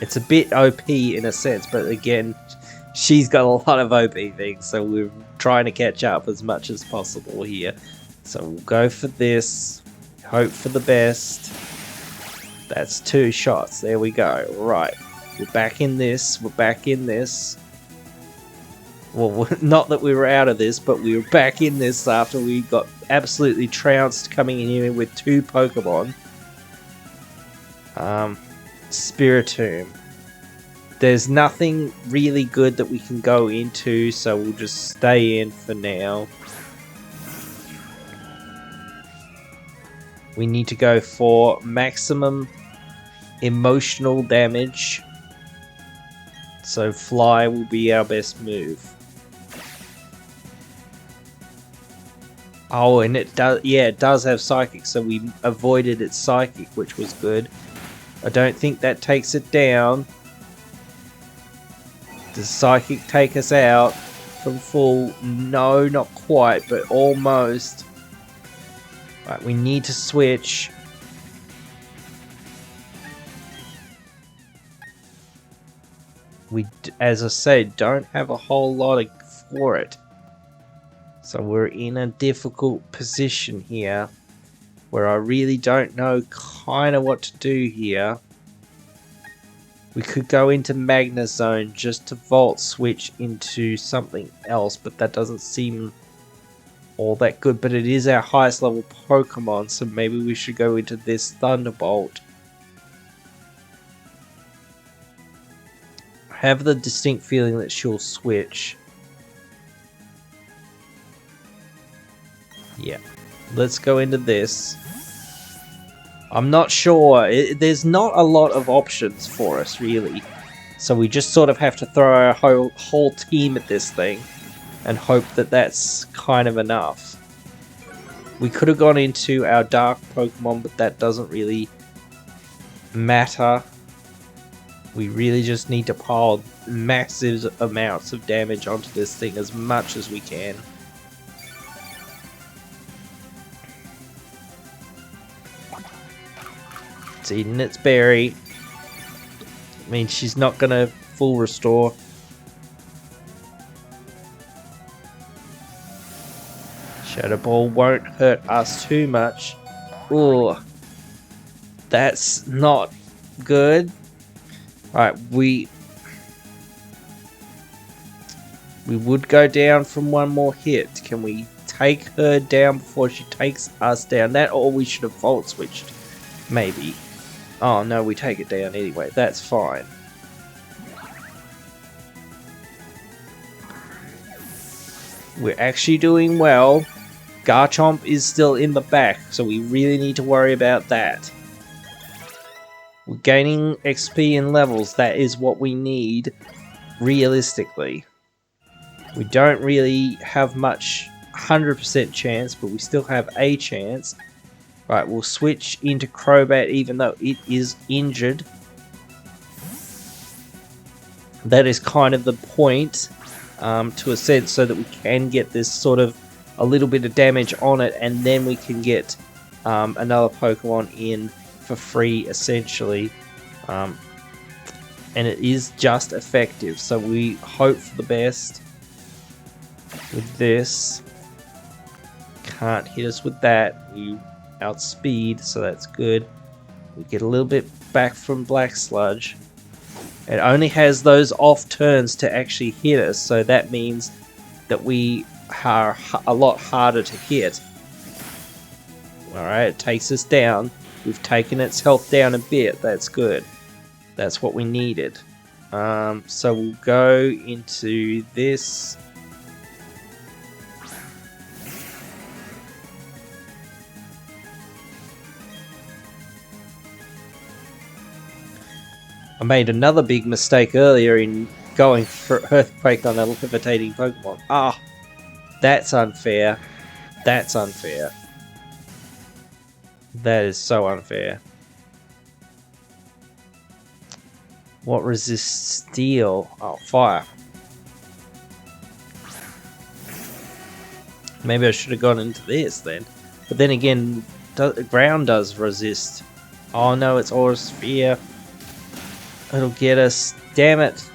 it's a bit OP in a sense, but again, she's got a lot of OP things, so we're trying to catch up as much as possible here. So we'll go for this, hope for the best. That's 2 shots. There we go. Right. We're back in this. We're back in this. Well, not that we were out of this, but we were back in this after we got absolutely trounced coming in here with 2 Pokemon. Spiritomb. There's nothing really good that we can go into, so we'll just stay in for now. We need to go for maximum emotional damage. So Fly will be our best move. Oh, and it does, yeah, it does have Psychic, so we avoided its Psychic, which was good. I don't think that takes it down. Does Psychic take us out from full? No, not quite, but almost. Right, we need to switch. We, as I said, don't have a whole lot for it. So we're in a difficult position here where I really don't know kind of what to do here. We could go into Magna Zone just to Volt Switch into something else, but that doesn't seem all that good. But it is our highest level Pokemon, so maybe we should go into this Thunderbolt. I have the distinct feeling that she'll switch. Yeah, let's go into this. I'm not sure. There's not a lot of options for us, really. So we just sort of have to throw our whole team at this thing and hope that that's kind of enough. We could have gone into our dark Pokemon, but that doesn't really matter. We really just need to pile massive amounts of damage onto this thing as much as we can. It's eating its berry. I mean, she's not gonna full restore. Shadow Ball won't hurt us too much. Ooh, that's not good. Right, we would go down from one more hit. Can we take her down before she takes us down? That, or we should have Volt Switched, maybe. Oh no, we take it down anyway. That's fine. We're actually doing well. Garchomp is still in the back, so we really need to worry about that. We're gaining XP and levels. That is what we need, realistically. We don't really have much 100% chance, but we still have a chance. Right, we'll switch into Crobat even though it is injured. That is kind of the point, to a sense, so that we can get this sort of a little bit of damage on it, and then we can get another Pokemon in for free, essentially. And it is just effective, so we hope for the best with this. Can't hit us with that. We outspeed, so that's good. We get a little bit back from Black Sludge. It only has those off turns to actually hit us, so that means that we are a lot harder to hit. Alright, it takes us down. We've taken its health down a bit. That's good. That's what we needed. So we'll go into this. I made another big mistake earlier in going for Earthquake on a levitating Pokemon. Ah, that's unfair. That's unfair. That is so unfair. What resists steel? Oh, fire. Maybe I should have gone into this then. But then again, ground does resist. Oh no, it's Aura Sphere. It'll get us. Damn it.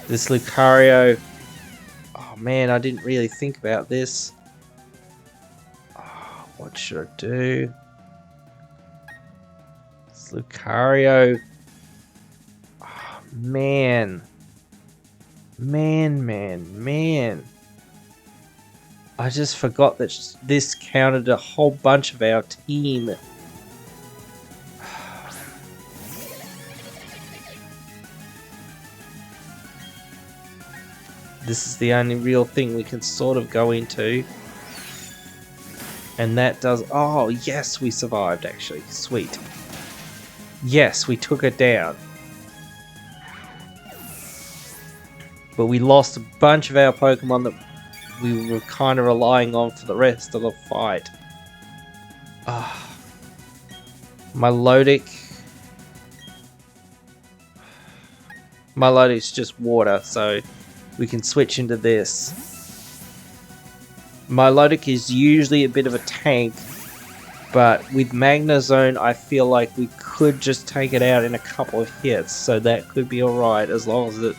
This Lucario. Oh man, I didn't really think about this. Oh, what should I do? Lucario. Oh, man. Man. I just forgot that this counted a whole bunch of our team. This is the only real thing we can sort of go into. And that does... Oh, yes, we survived, actually. Sweet. Yes, we took it down. But we lost a bunch of our Pokemon that we were kind of relying on for the rest of the fight. Milotic. Milotic's just water, so we can switch into this. Milotic is usually a bit of a tank, but with Magnezone I feel like we could just take it out in a couple of hits, so that could be alright as long as it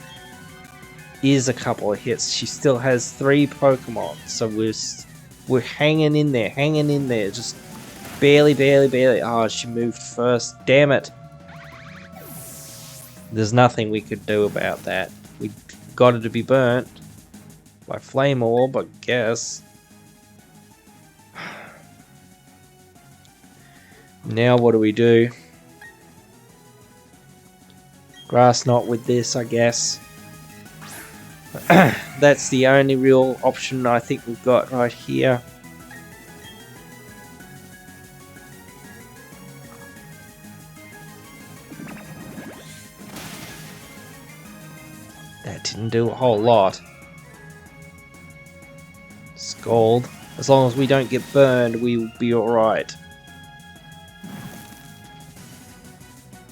is a couple of hits. She still has 3 Pokemon, so we're hanging in there, just barely. Oh, she moved first, damn it. There's nothing we could do about that. We got her to be burnt by Flame Orb, I guess. Now what do we do? Grass Knot with this, I guess. That's the only real option I think we've got right here. That didn't do a whole lot. Scald. As long as we don't get burned, we will be alright.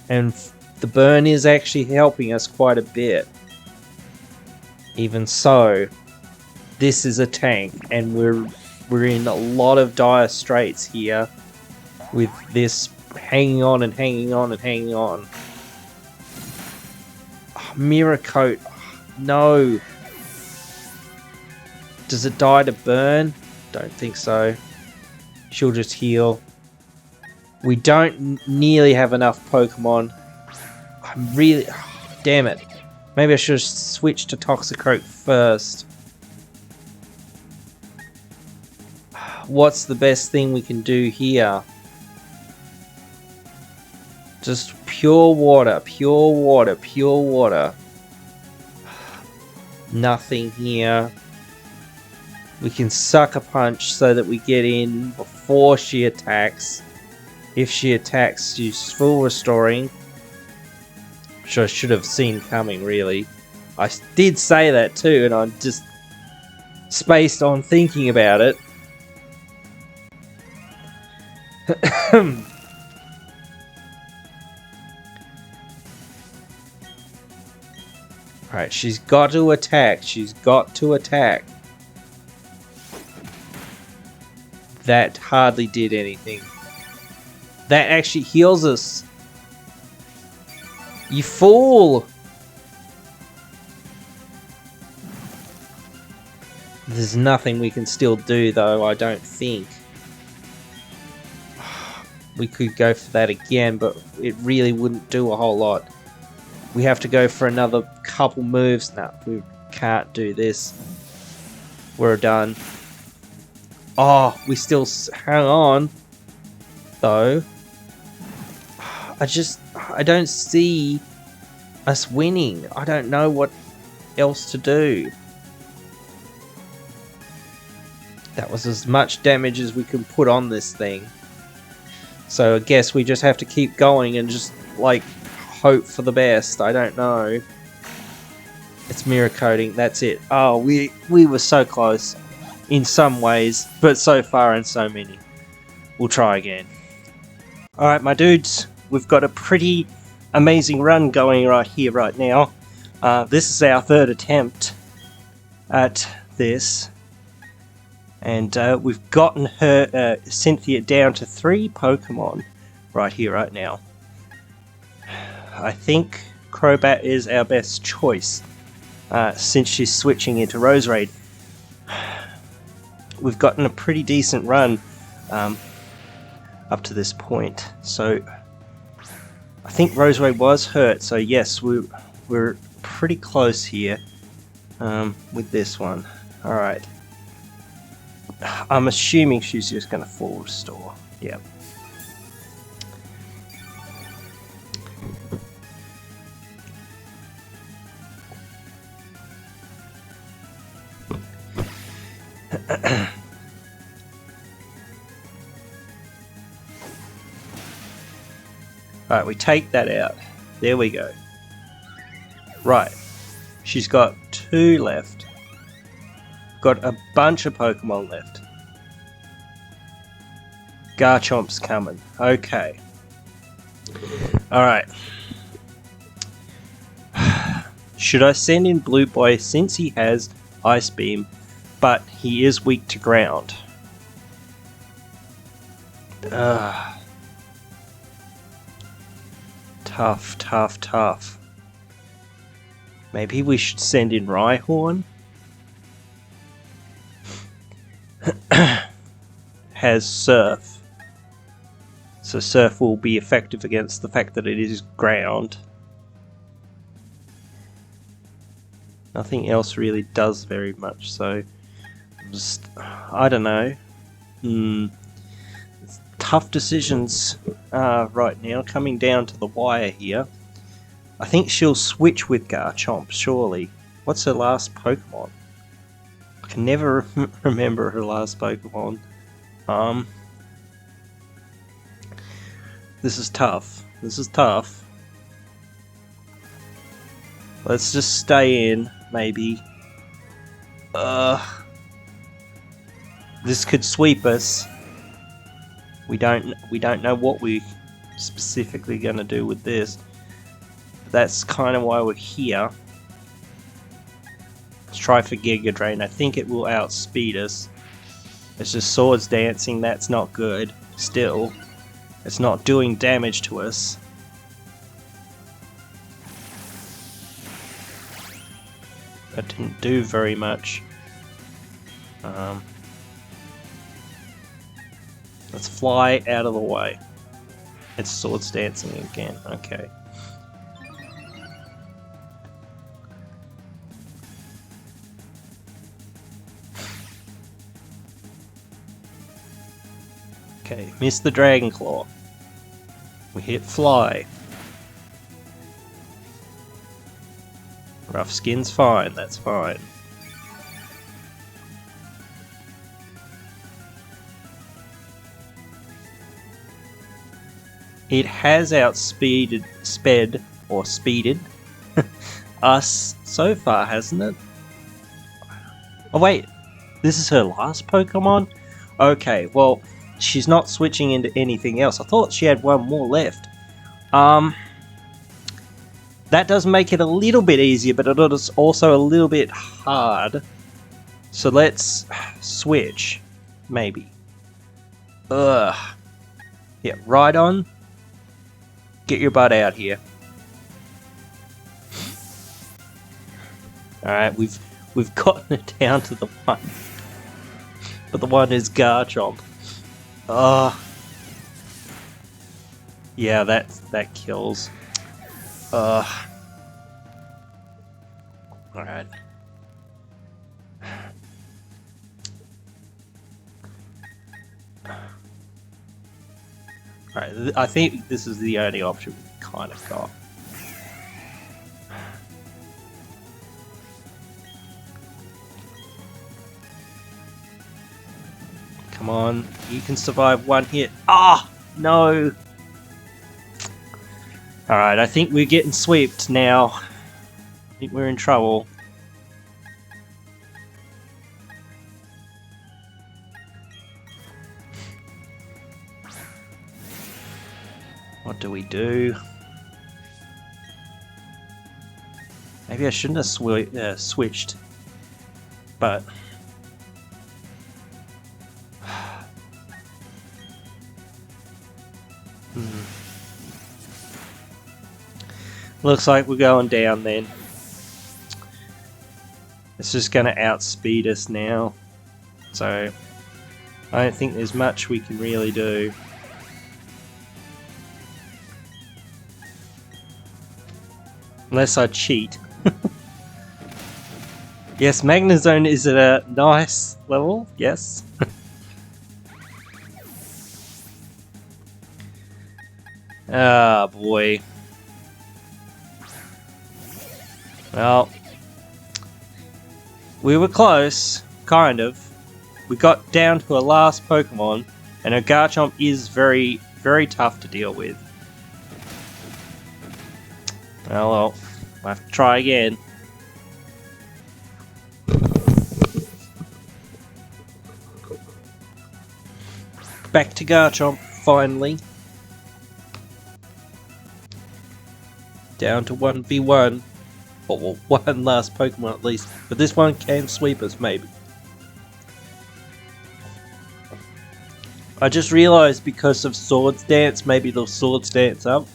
And the burn is actually helping us quite a bit. Even so, this is a tank, and we're in a lot of dire straits here with this hanging on and hanging on and hanging on. Oh, Mirror Coat. No. Does it die to burn? Don't think so. She'll just heal. We don't nearly have enough Pokemon. I'm really... Oh, damn it. Maybe I should have switched to Toxicroak first. What's the best thing we can do here? Just pure water. Nothing here. We can Sucker Punch so that we get in before she attacks. If she attacks, she's full restoring. Which I should have seen coming, really. I did say that too, and I just spaced on thinking about it. Alright, she's got to attack. That hardly did anything. That actually heals us. You fool! There's nothing we can still do, though, I don't think. We could go for that again, but it really wouldn't do a whole lot. We have to go for another couple moves. No, we can't do this. We're done. Oh, we still hang on, though. I don't see us winning. I don't know what else to do. That was as much damage as we can put on this thing. So I guess we just have to keep going and just, like, hope for the best. I don't know. It's mirror coating. That's it. Oh, we were so close in some ways, but so far in so many. We'll try again. Alright, my dudes. We've got a pretty amazing run going right here, right now. This is our 3rd attempt at this. And we've gotten her, Cynthia, down to 3 Pokemon right here, right now. I think Crobat is our best choice since she's switching into Roserade. We've gotten a pretty decent run up to this point. So I think Roseray was hurt, so yes, we're pretty close here with this one. Alright. I'm assuming she's just going to full restore. Yeah. Alright, we take that out. There we go. Right. She's got 2 left. Got a bunch of Pokemon left. Garchomp's coming. Okay. Alright. Should I send in Blue Boy since he has Ice Beam, but he is weak to ground? Tough, tough, tough. Maybe we should send in Rhyhorn? Has Surf. So Surf will be effective against the fact that it is ground. Nothing else really does very much, so just, I don't know. Tough decisions right now, coming down to the wire here. I think she'll switch with Garchomp, surely. What's her last Pokemon? I can never remember her last Pokemon. This is tough. This is tough. Let's just stay in, maybe. This could sweep us. We don't know what we're specifically going to do with this. That's kind of why we're here. Let's try for Giga Drain. I think it will outspeed us. It's just Swords Dancing. That's not good. Still, it's not doing damage to us. That didn't do very much. Let's fly out of the way. It's Swords Dancing again. Okay. Okay, missed the Dragon Claw. We hit Fly. Rough Skin's fine, that's fine. It has speeded us so far, hasn't it? Oh wait, this is her last Pokemon? Okay, well, she's not switching into anything else. I thought she had one more left. That does make it a little bit easier, but it is also a little bit hard. So let's switch, maybe. Yeah, right on. Get your butt out here. Alright, we've gotten it down to the one. But the one is Garchomp. Yeah, that kills. Alright. Alright, I think this is the only option we've kind of got. Come on, you can survive one hit. Ah, no! Alright, I think we're getting swept now. I think we're in trouble. What do we do? Maybe I shouldn't have switched, but looks like we're going down then. It's just going to outspeed us now, so I don't think there's much we can really do. Unless I cheat. Yes, Magnezone is at a nice level, yes. Ah, boy. Well, we were close, kind of. We got down to a last Pokemon, and a Garchomp is very, very tough to deal with. Well, we'll have to try again. Back to Garchomp, finally. Down to 1v1. Or one last Pokemon at least. But this one can sweep us, maybe. I just realised because of Swords Dance, maybe they'll Swords Dance up.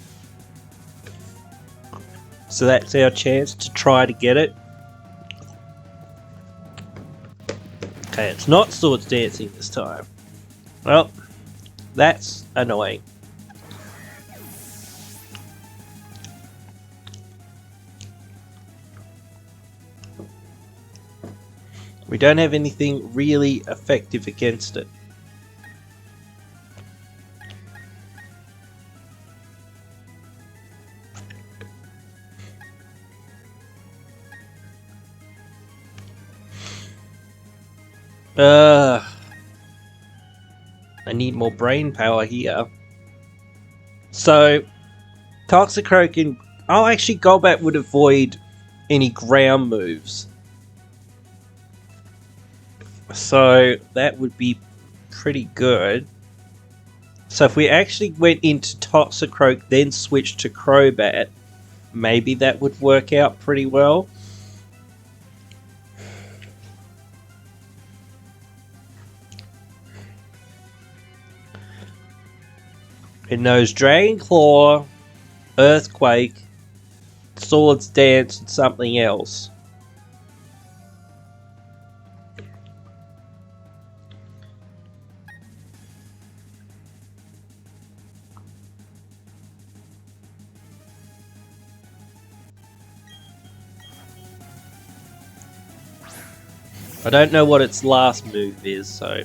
So that's our chance to try to get it. Okay, it's not Swords Dancing this time. Well, that's annoying. We don't have anything really effective against it. I need more brain power here. So, Toxicroak and... Oh, actually, Golbat would avoid any ground moves. So, that would be pretty good. So, if we actually went into Toxicroak, then switched to Crobat, maybe that would work out pretty well. It knows Dragon Claw, Earthquake, Swords Dance, and something else. I don't know what its last move is, so...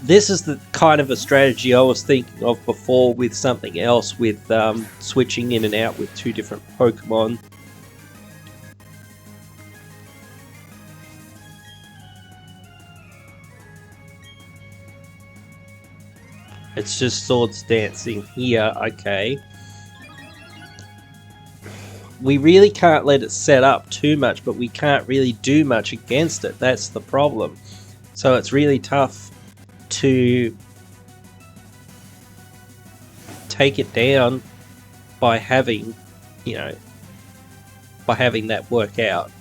This is the kind of a strategy I was thinking of before with something else, with switching in and out with two different Pokemon. It's just Swords Dancing here, okay. We really can't let it set up too much, but we can't really do much against it. That's the problem. So it's really tough to take it down by having, by having that work out.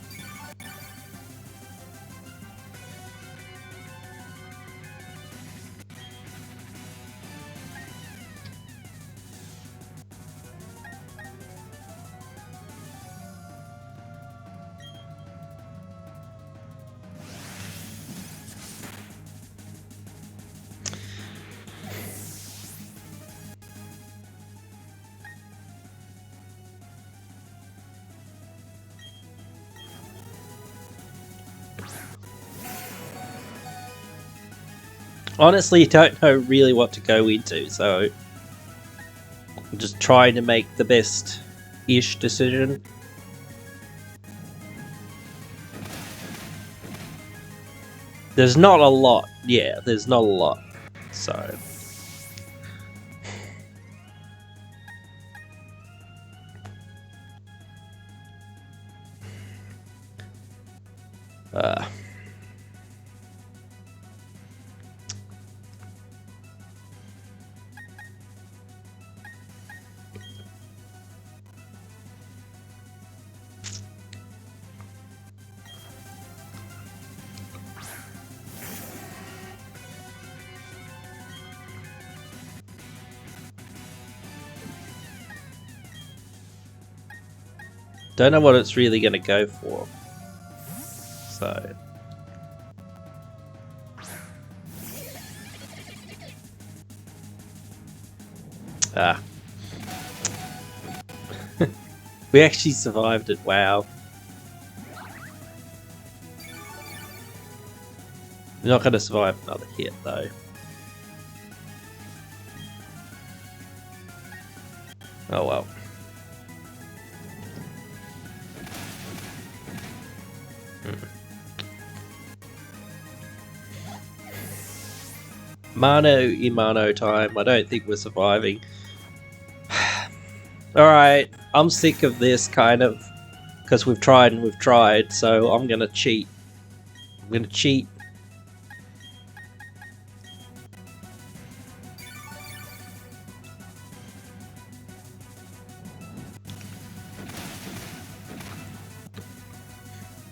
Honestly, I don't know really what to go into, so I'm just trying to make the best-ish decision. There's not a lot. Yeah, there's not a lot. So... Don't know what it's really going to go for. So... Ah. We actually survived it, wow. We're not going to survive another hit, though. Oh well. Mano Imano time. I don't think we're surviving. Alright, I'm sick of this, kind of. Because we've tried and we've tried, so I'm gonna cheat. I'm gonna cheat.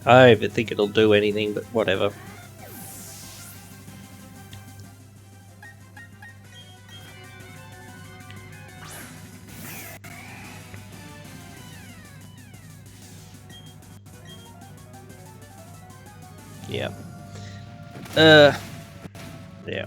I don't even think it'll do anything, but whatever. Yeah. Yeah.